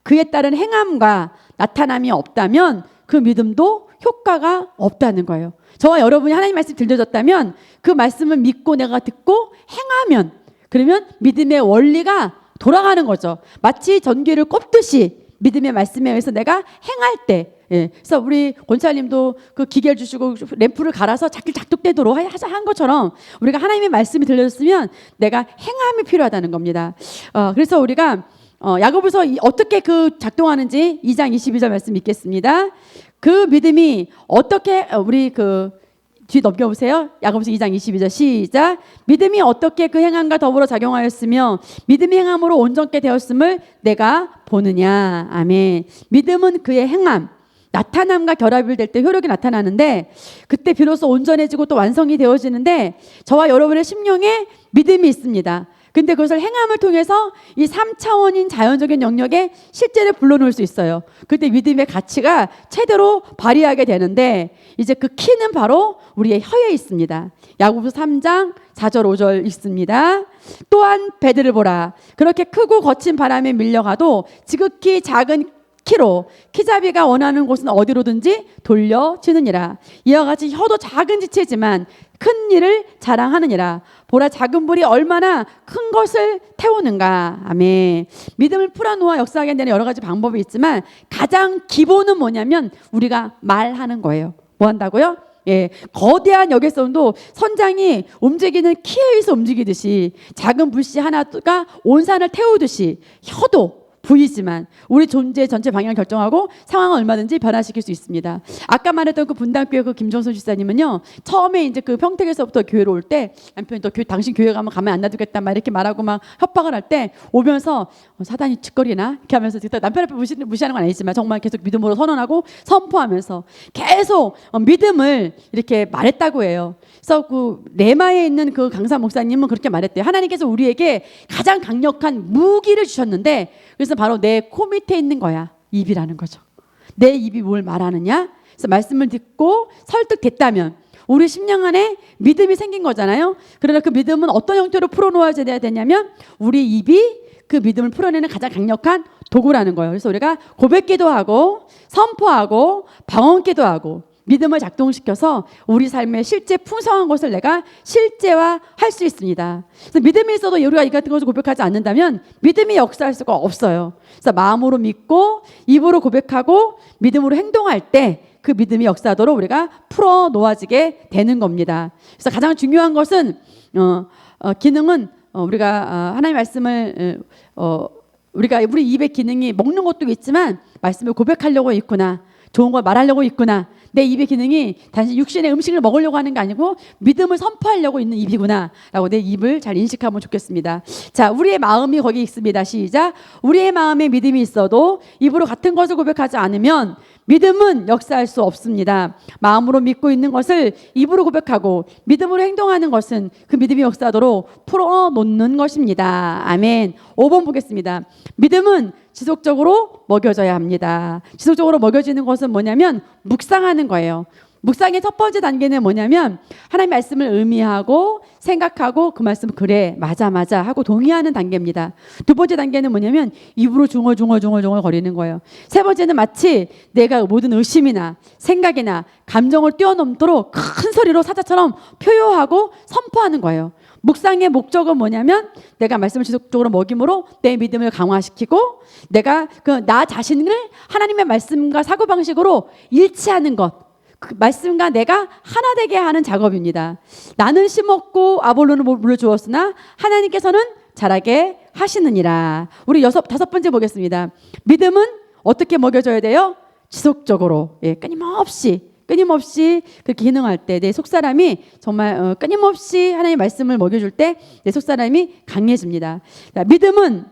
그에 따른 행함과 나타남이 없다면 그 믿음도 효과가 없다는 거예요. 저와 여러분이 하나님 말씀 들려줬다면 그 말씀을 믿고 내가 듣고 행하면, 그러면 믿음의 원리가 돌아가는 거죠. 마치 전기를 꼽듯이 믿음의 말씀에 의해서 내가 행할 때, 그래서 우리 권사님도 그 기계를 주시고 램프를 갈아서 작동되도록 한 것처럼 우리가 하나님의 말씀이 들려줬으면 내가 행함이 필요하다는 겁니다. 그래서 우리가 야고보서 어떻게 그 작동하는지 2장 22절 말씀 읽겠습니다. 그 믿음이 어떻게, 우리 뒤 넘겨보세요. 야고보서 2장 22절 시작. 믿음이 어떻게 그 행함과 더불어 작용하였으며 믿음의 행함으로 온전케 되었음을 내가 보느냐. 아멘. 믿음은 그의 행함, 나타남과 결합이 될 때 효력이 나타나는데, 그때 비로소 온전해지고 또 완성이 되어지는데, 저와 여러분의 심령에 믿음이 있습니다. 근데 그것을 행함을 통해서 이 3차원인 자연적인 영역에 실제를 불러놓을 수 있어요. 그때 믿음의 가치가 최대로 발휘하게 되는데, 이제 그 키는 바로 우리의 혀에 있습니다. 야고보서 3장 4절 5절 있습니다. 또한 배들을 보라. 그렇게 크고 거친 바람에 밀려가도 지극히 작은 키로 키잡이가 원하는 곳은 어디로든지 돌려지느니라. 이와 같이 혀도 작은 지체지만 큰 일을 자랑하느니라. 보라, 작은 불이 얼마나 큰 것을 태우는가. 아멘. 믿음을 풀어놓아 역사하게 되는 여러 가지 방법이 있지만 가장 기본은 뭐냐면 우리가 말하는 거예요. 뭐 한다고요? 거대한 역에서도 선장이 움직이는 키에 의해서 움직이듯이 작은 불씨 하나가 온 산을 태우듯이 혀도 보이지만 우리 존재 전체 방향을 결정하고 상황을 얼마든지 변화시킬 수 있습니다. 아까 말했던 그 분당교회 그 김종선 집사님은요, 처음에 이제 그 평택에서부터 교회로 올 때 남편이 또 당신 교회 가면 안 놔두겠다 막 이렇게 말하고 막 협박을 할 때 오면서 사단이 짓거리나 이렇게 하면서 남편 앞에 무시하는 건 아니지만 정말 계속 믿음으로 선언하고 선포하면서 계속 믿음을 이렇게 말했다고 해요. 그래서 그 레마에 있는 그 강사 목사님은 그렇게 말했대요. 하나님께서 우리에게 가장 강력한 무기를 주셨는데, 그래서 바로 내 코 밑에 있는 거야. 입이라는 거죠. 내 입이 뭘 말하느냐? 그래서 말씀을 듣고 설득됐다면 우리 심령 안에 믿음이 생긴 거잖아요. 그러나 그 믿음은 어떤 형태로 풀어놓아야 되냐면 우리 입이 그 믿음을 풀어내는 가장 강력한 도구라는 거예요. 그래서 우리가 고백기도 하고 선포하고 방언기도 하고 믿음을 작동시켜서 우리 삶의 실제 풍성한 것을 내가 실제화할 수 있습니다. 그래서 믿음이 있어도 우리가 이 같은 것을 고백하지 않는다면 믿음이 역사할 수가 없어요. 그래서 마음으로 믿고 입으로 고백하고 믿음으로 행동할 때 그 믿음이 역사하도록 우리가 풀어 놓아지게 되는 겁니다. 그래서 가장 중요한 것은 기능은 우리가 하나님의 말씀을 우리 입의 기능이 먹는 것도 있지만 말씀을 고백하려고 있구나, 좋은 걸 말하려고 있구나, 내 입의 기능이 단지 육신의 음식을 먹으려고 하는 게 아니고 믿음을 선포하려고 있는 입이구나 라고 내 입을 잘 인식하면 좋겠습니다. 자, 우리의 마음이 거기 있습니다. 시작. 우리의 마음에 믿음이 있어도 입으로 같은 것을 고백하지 않으면 믿음은 역사할 수 없습니다. 마음으로 믿고 있는 것을 입으로 고백하고 믿음으로 행동하는 것은 그 믿음이 역사하도록 풀어놓는 것입니다. 아멘. 5번 보겠습니다. 믿음은 지속적으로 먹여져야 합니다. 지속적으로 먹여지는 것은 뭐냐면 묵상하는 거예요. 묵상의 첫 번째 단계는 뭐냐면 하나님의 말씀을 의미하고 생각하고 그 말씀 그래 맞아 하고 동의하는 단계입니다. 두 번째 단계는 뭐냐면 입으로 중얼중얼 거리는 거예요. 세 번째는 마치 내가 모든 의심이나 생각이나 감정을 뛰어넘도록 큰 소리로 사자처럼 표효하고 선포하는 거예요. 묵상의 목적은 뭐냐면 내가 말씀을 지속적으로 먹임으로 내 믿음을 강화시키고 내가 나 자신을 하나님의 말씀과 사고방식으로 일치하는 것, 그 말씀과 내가 하나 되게 하는 작업입니다. 나는 심었고 아볼로는 물을 주었으나 하나님께서는 자라게 하시느니라. 우리 다섯 번째 보겠습니다. 믿음은 어떻게 먹여져야 돼요? 지속적으로, 끊임없이 그렇게 기능할 때 내 속사람이 정말 끊임없이 하나님의 말씀을 먹여줄 때 내 속사람이 강해집니다. 믿음은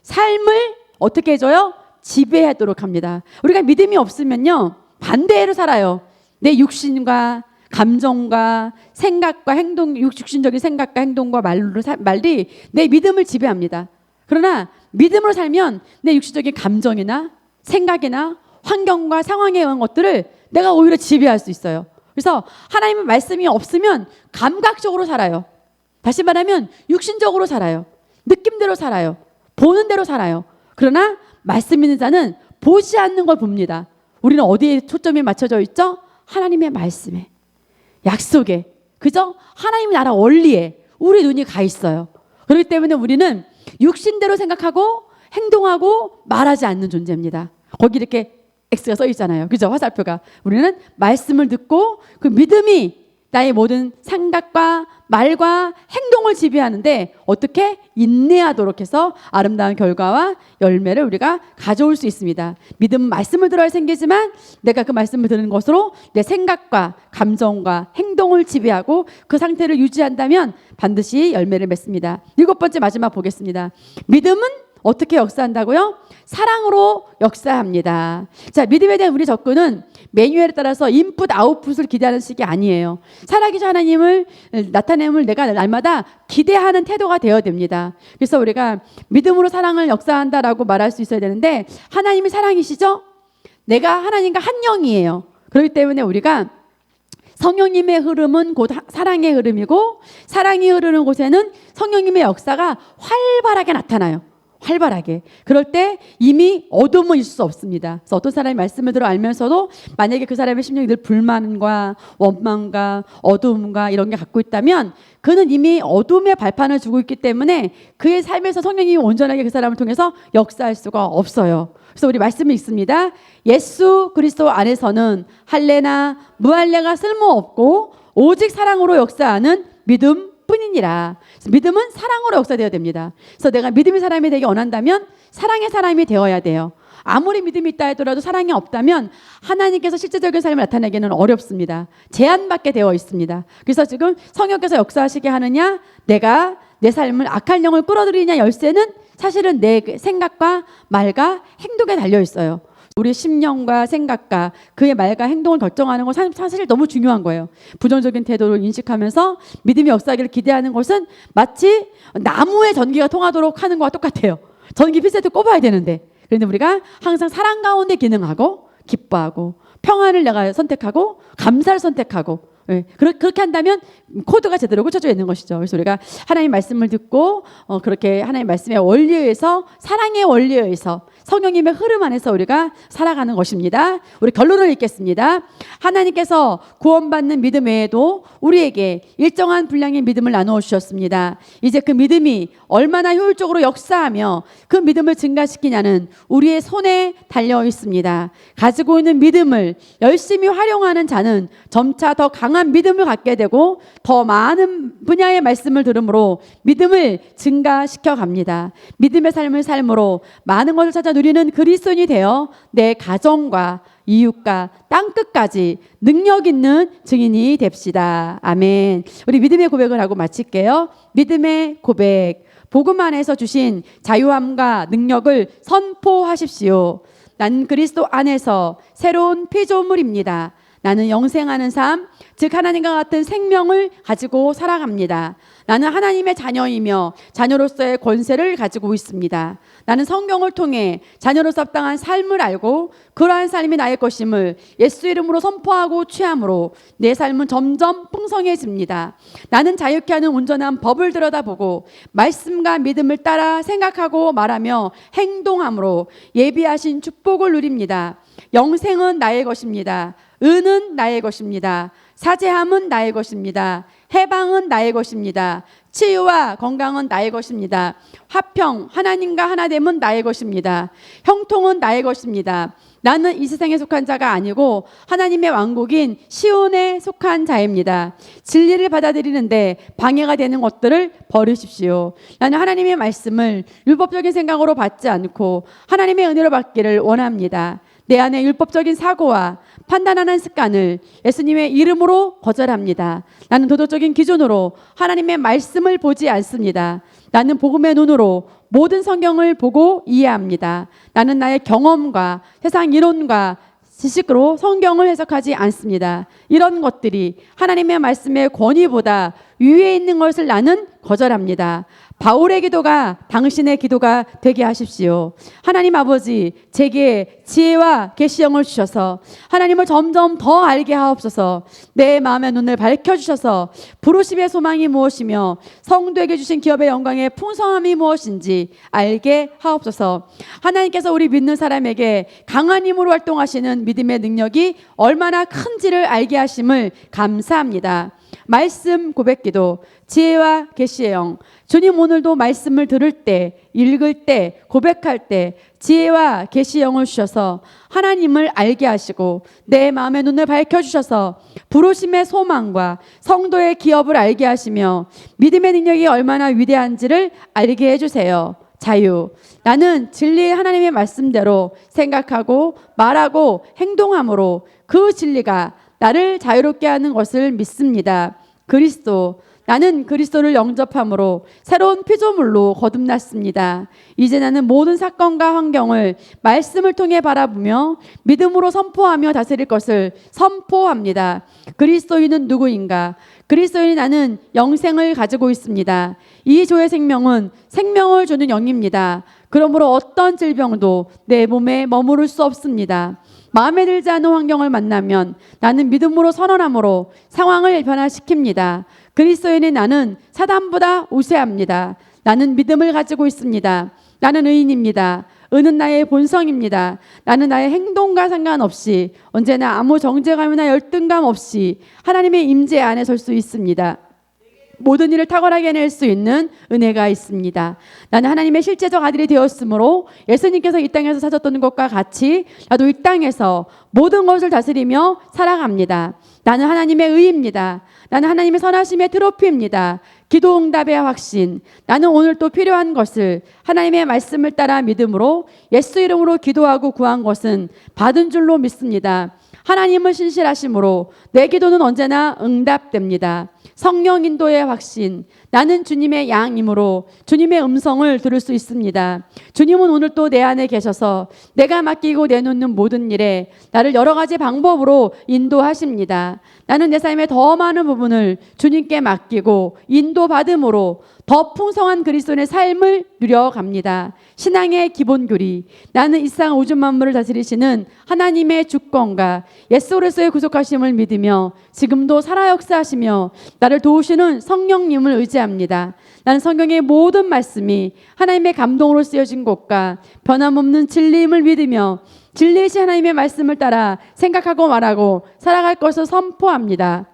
삶을 어떻게 해줘요? 지배하도록 합니다. 우리가 믿음이 없으면요 반대로 살아요. 내 육신과 감정과 생각과 행동, 육신적인 생각과 행동과 말이 내 믿음을 지배합니다. 그러나 믿음으로 살면 내 육신적인 감정이나 생각이나 환경과 상황에 의한 것들을 내가 오히려 지배할 수 있어요. 그래서 하나님의 말씀이 없으면 감각적으로 살아요. 다시 말하면 육신적으로 살아요. 느낌대로 살아요. 보는 대로 살아요. 그러나 말씀 있는 자는 보지 않는 걸 봅니다. 우리는 어디에 초점이 맞춰져 있죠? 하나님의 말씀에, 약속에, 그죠? 하나님의 나라 원리에 우리 눈이 가 있어요. 그렇기 때문에 우리는 육신대로 생각하고 행동하고 말하지 않는 존재입니다. 거기 이렇게 X가 써 있잖아요. 그죠? 화살표가. 우리는 말씀을 듣고 그 믿음이 나의 모든 생각과 말과 행동을 지배하는데 어떻게 인내하도록 해서 아름다운 결과와 열매를 우리가 가져올 수 있습니다. 믿음은 말씀을 들어야 생기지만 내가 그 말씀을 듣는 것으로 내 생각과 감정과 행동을 지배하고 그 상태를 유지한다면 반드시 열매를 맺습니다. 7번째 마지막 보겠습니다. 믿음은 어떻게 역사한다고요? 사랑으로 역사합니다. 자, 믿음에 대한 우리 접근은 매뉴얼에 따라서 인풋 아웃풋을 기대하는 식이 아니에요. 살아계신 하나님을 나타냄을 내가 날마다 기대하는 태도가 되어야 됩니다. 그래서 우리가 믿음으로 사랑을 역사한다라고 말할 수 있어야 되는데 하나님이 사랑이시죠? 내가 하나님과 한 영이에요. 그렇기 때문에 우리가 성령님의 흐름은 곧 사랑의 흐름이고 사랑이 흐르는 곳에는 성령님의 역사가 활발하게 나타나요. 활발하게. 그럴 때 이미 어둠은 있을 수 없습니다. 그래서 어떤 사람이 말씀을 들어 알면서도 만약에 그 사람의 심령이 늘 불만과 원망과 어두움과 이런 게 갖고 있다면 그는 이미 어둠의 발판을 주고 있기 때문에 그의 삶에서 성령님이 온전하게 그 사람을 통해서 역사할 수가 없어요. 그래서 우리 말씀이 있습니다. 예수 그리스도 안에서는 할례나 무할례가 쓸모없고 오직 사랑으로 역사하는 믿음 뿐이니라. 믿음은 사랑으로 역사되어야 됩니다. 그래서 내가 믿음의 사람이 되기 원한다면 사랑의 사람이 되어야 돼요. 아무리 믿음이 있다 하더라도 사랑이 없다면 하나님께서 실제적인 삶을 나타내기는 어렵습니다. 제한받게 되어 있습니다. 그래서 지금 성령께서 역사하시게 하느냐, 내가 내 삶을 악한 영을 끌어들이냐 열쇠는 사실은 내 생각과 말과 행동에 달려 있어요. 우리 심령과 생각과 그의 말과 행동을 결정하는 건 사실 너무 중요한 거예요. 부정적인 태도를 인식하면서 믿음의 역사하기를 기대하는 것은 마치 나무에 전기가 통하도록 하는 것과 똑같아요. 전기 필세트 꼽아야 되는데 그런데 우리가 항상 사랑 가운데 기능하고 기뻐하고 평안을 내가 선택하고 감사를 선택하고 예, 그렇게 한다면 코드가 제대로 꽂혀져 있는 것이죠. 그래서 우리가 하나님 말씀을 듣고 그렇게 하나님 말씀의 원리에 의해서, 사랑의 원리에 의해서, 성령님의 흐름 안에서 우리가 살아가는 것입니다. 우리 결론을 읽겠습니다. 하나님께서 구원받는 믿음 외에도 우리에게 일정한 분량의 믿음을 나누어 주셨습니다. 이제 그 믿음이 얼마나 효율적으로 역사하며 그 믿음을 증가시키냐는 우리의 손에 달려 있습니다. 가지고 있는 믿음을 열심히 활용하는 자는 점차 더 강한 믿음을 갖게 되고 더 많은 분야의 말씀을 들음으로 믿음을 증가시켜 갑니다. 믿음의 삶을 삶으로 많은 것을 찾아 누리는 그리스도인이 되어 내 가정과 이웃과 땅끝까지 능력 있는 증인이 됩시다. 아멘. 우리 믿음의 고백을 하고 마칠게요. 믿음의 고백. 복음 안에서 주신 자유함과 능력을 선포하십시오. 나는 그리스도 안에서 새로운 피조물입니다. 나는 영생하는 삶, 즉 하나님과 같은 생명을 가지고 살아갑니다. 나는 하나님의 자녀이며 자녀로서의 권세를 가지고 있습니다. 나는 성경을 통해 자녀로서 합당한 삶을 알고 그러한 삶이 나의 것임을 예수 이름으로 선포하고 취함으로 내 삶은 점점 풍성해집니다. 나는 자유케 하는 온전한 법을 들여다보고 말씀과 믿음을 따라 생각하고 말하며 행동함으로 예비하신 축복을 누립니다. 영생은 나의 것입니다. 은은 나의 것입니다. 사죄함은 나의 것입니다. 해방은 나의 것입니다. 치유와 건강은 나의 것입니다. 화평, 하나님과 하나됨은 나의 것입니다. 형통은 나의 것입니다. 나는 이 세상에 속한 자가 아니고 하나님의 왕국인 시온에 속한 자입니다. 진리를 받아들이는데 방해가 되는 것들을 버리십시오. 나는 하나님의 말씀을 율법적인 생각으로 받지 않고 하나님의 은혜로 받기를 원합니다. 내 안에 율법적인 사고와 판단하는 습관을 예수님의 이름으로 거절합니다. 나는 도덕적인 기준으로 하나님의 말씀을 보지 않습니다. 나는 복음의 눈으로 모든 성경을 보고 이해합니다. 나는 나의 경험과 세상 이론과 지식으로 성경을 해석하지 않습니다. 이런 것들이 하나님의 말씀의 권위보다 위에 있는 것을 나는 거절합니다. 바울의 기도가 당신의 기도가 되게 하십시오. 하나님 아버지, 제게 지혜와 계시형을 주셔서 하나님을 점점 더 알게 하옵소서. 내 마음의 눈을 밝혀주셔서 부르심의 소망이 무엇이며 성도에게 주신 기업의 영광의 풍성함이 무엇인지 알게 하옵소서. 하나님께서 우리 믿는 사람에게 강한 힘으로 활동하시는 믿음의 능력이 얼마나 큰지를 알게 하심을 감사합니다. 말씀 고백기도, 지혜와 계시의 영. 주님, 오늘도 말씀을 들을 때, 읽을 때, 고백할 때 지혜와 계시의 영을 주셔서 하나님을 알게 하시고 내 마음의 눈을 밝혀주셔서 부르심의 소망과 성도의 기업을 알게 하시며 믿음의 능력이 얼마나 위대한지를 알게 해주세요. 자유. 나는 진리의 하나님의 말씀대로 생각하고 말하고 행동함으로 그 진리가 나를 자유롭게 하는 것을 믿습니다. 그리스도. 나는 그리스도를 영접함으로 새로운 피조물로 거듭났습니다. 이제 나는 모든 사건과 환경을 말씀을 통해 바라보며 믿음으로 선포하며 다스릴 것을 선포합니다. 그리스도인은 누구인가? 그리스도인이 나는 영생을 가지고 있습니다. 이 조의 생명은 생명을 주는 영입니다. 그러므로 어떤 질병도 내 몸에 머무를 수 없습니다. 마음에 들지 않는 환경을 만나면 나는 믿음으로 선언함으로 상황을 변화시킵니다. 그리스도인의 나는 사단보다 우세합니다. 나는 믿음을 가지고 있습니다. 나는 의인입니다. 의는 나의 본성입니다. 나는 나의 행동과 상관없이 언제나 아무 정죄감이나 열등감 없이 하나님의 임재 안에 설 수 있습니다. 모든 일을 탁월하게 해낼 수 있는 은혜가 있습니다. 나는 하나님의 실제적 아들이 되었으므로 예수님께서 이 땅에서 사셨던 것과 같이 나도 이 땅에서 모든 것을 다스리며 살아갑니다. 나는 하나님의 의입니다. 나는 하나님의 선하심의 트로피입니다. 기도 응답의 확신. 나는 오늘 또 필요한 것을 하나님의 말씀을 따라 믿음으로 예수 이름으로 기도하고 구한 것은 받은 줄로 믿습니다. 하나님은 신실하심으로 내 기도는 언제나 응답됩니다. 성령 인도의 확신. 나는 주님의 양이므로 주님의 음성을 들을 수 있습니다. 주님은 오늘 또 내 안에 계셔서 내가 맡기고 내놓는 모든 일에 나를 여러 가지 방법으로 인도하십니다. 나는 내 삶의 더 많은 부분을 주님께 맡기고 인도받음으로 더 풍성한 그리스도인의 삶을 누려갑니다. 신앙의 기본 교리. 나는 이 세상 우주 만물을 다스리시는 하나님의 주권과 예수 그리스도의 구속하심을 믿으며 지금도 살아 역사하시며 나를 도우시는 성령님을 의지합니다. 나는 성경의 모든 말씀이 하나님의 감동으로 쓰여진 것과 변함없는 진리임을 믿으며 진리이신 하나님의 말씀을 따라 생각하고 말하고 살아갈 것을 선포합니다.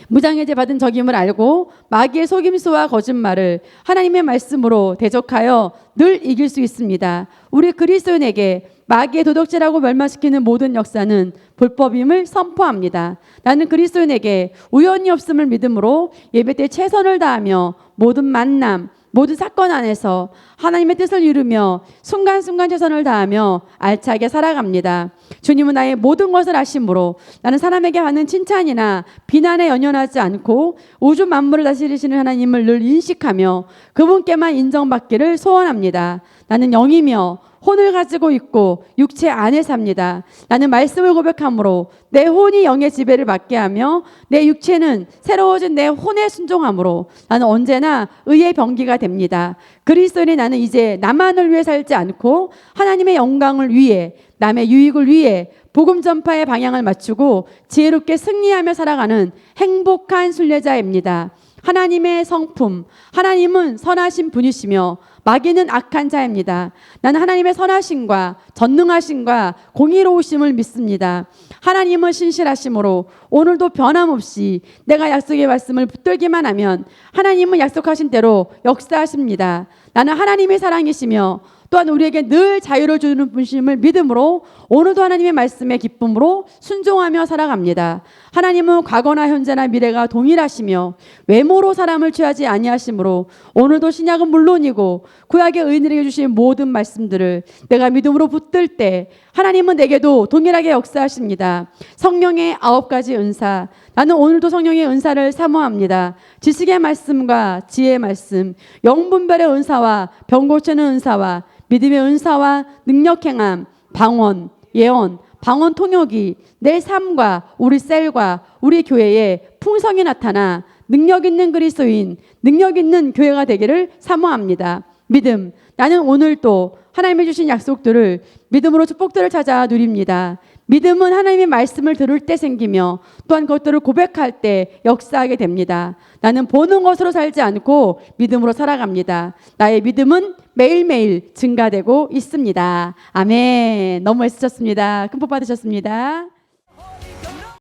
무장해제 받은 적임을 알고 마귀의 속임수와 거짓말을 하나님의 말씀으로 대적하여 늘 이길 수 있습니다. 우리 그리스도인에게 마귀의 도덕질하고 멸망시키는 모든 역사는 불법임을 선포합니다. 나는 그리스도인에게 우연이 없음을 믿음으로 예배 때 최선을 다하며 모든 만남, 모든 사건 안에서 하나님의 뜻을 이루며 순간순간 최선을 다하며 알차게 살아갑니다. 주님은 나의 모든 것을 아심으로 나는 사람에게 하는 칭찬이나 비난에 연연하지 않고 우주 만물을 다스리시는 하나님을 늘 인식하며 그분께만 인정받기를 소원합니다. 나는 영이며 혼을 가지고 있고 육체 안에 삽니다. 나는 말씀을 고백함으로 내 혼이 영의 지배를 받게 하며 내 육체는 새로워진 내 혼에 순종함으로 나는 언제나 의의 병기가 됩니다. 그리스도인이 나는 이제 나만을 위해 살지 않고 하나님의 영광을 위해 남의 유익을 위해 복음 전파의 방향을 맞추고 지혜롭게 승리하며 살아가는 행복한 순례자입니다. 하나님의 성품, 하나님은 선하신 분이시며 마귀는 악한 자입니다. 나는 하나님의 선하심과 전능하심과 공의로우심을 믿습니다. 하나님은 신실하심으로 오늘도 변함없이 내가 약속의 말씀을 붙들기만 하면 하나님은 약속하신 대로 역사하십니다. 나는 하나님의 사랑이시며 또한 우리에게 늘 자유를 주는 분심을 믿음으로 오늘도 하나님의 말씀에 기쁨으로 순종하며 살아갑니다. 하나님은 과거나 현재나 미래가 동일하시며 외모로 사람을 취하지 아니하시므로 오늘도 신약은 물론이고 구약의 의인들에게 주신 모든 말씀들을 내가 믿음으로 붙들 때 하나님은 내게도 동일하게 역사하십니다. 성령의 9가지 은사. 나는 오늘도 성령의 은사를 사모합니다. 지식의 말씀과 지혜의 말씀, 영분별의 은사와 병 고치는 은사와 믿음의 은사와 능력 행함, 방언, 예언, 방언 통역이 내 삶과 우리 셀과 우리 교회에 풍성히 나타나 능력 있는 그리스도인, 능력 있는 교회가 되기를 사모합니다. 믿음. 나는 오늘도 하나님이 주신 약속들을 믿음으로 축복들을 찾아 누립니다. 믿음은 하나님의 말씀을 들을 때 생기며 또한 그것들을 고백할 때 역사하게 됩니다. 나는 보는 것으로 살지 않고 믿음으로 살아갑니다. 나의 믿음은 매일매일 증가되고 있습니다. 아멘. 너무 애쓰셨습니다. 큰 복 받으셨습니다.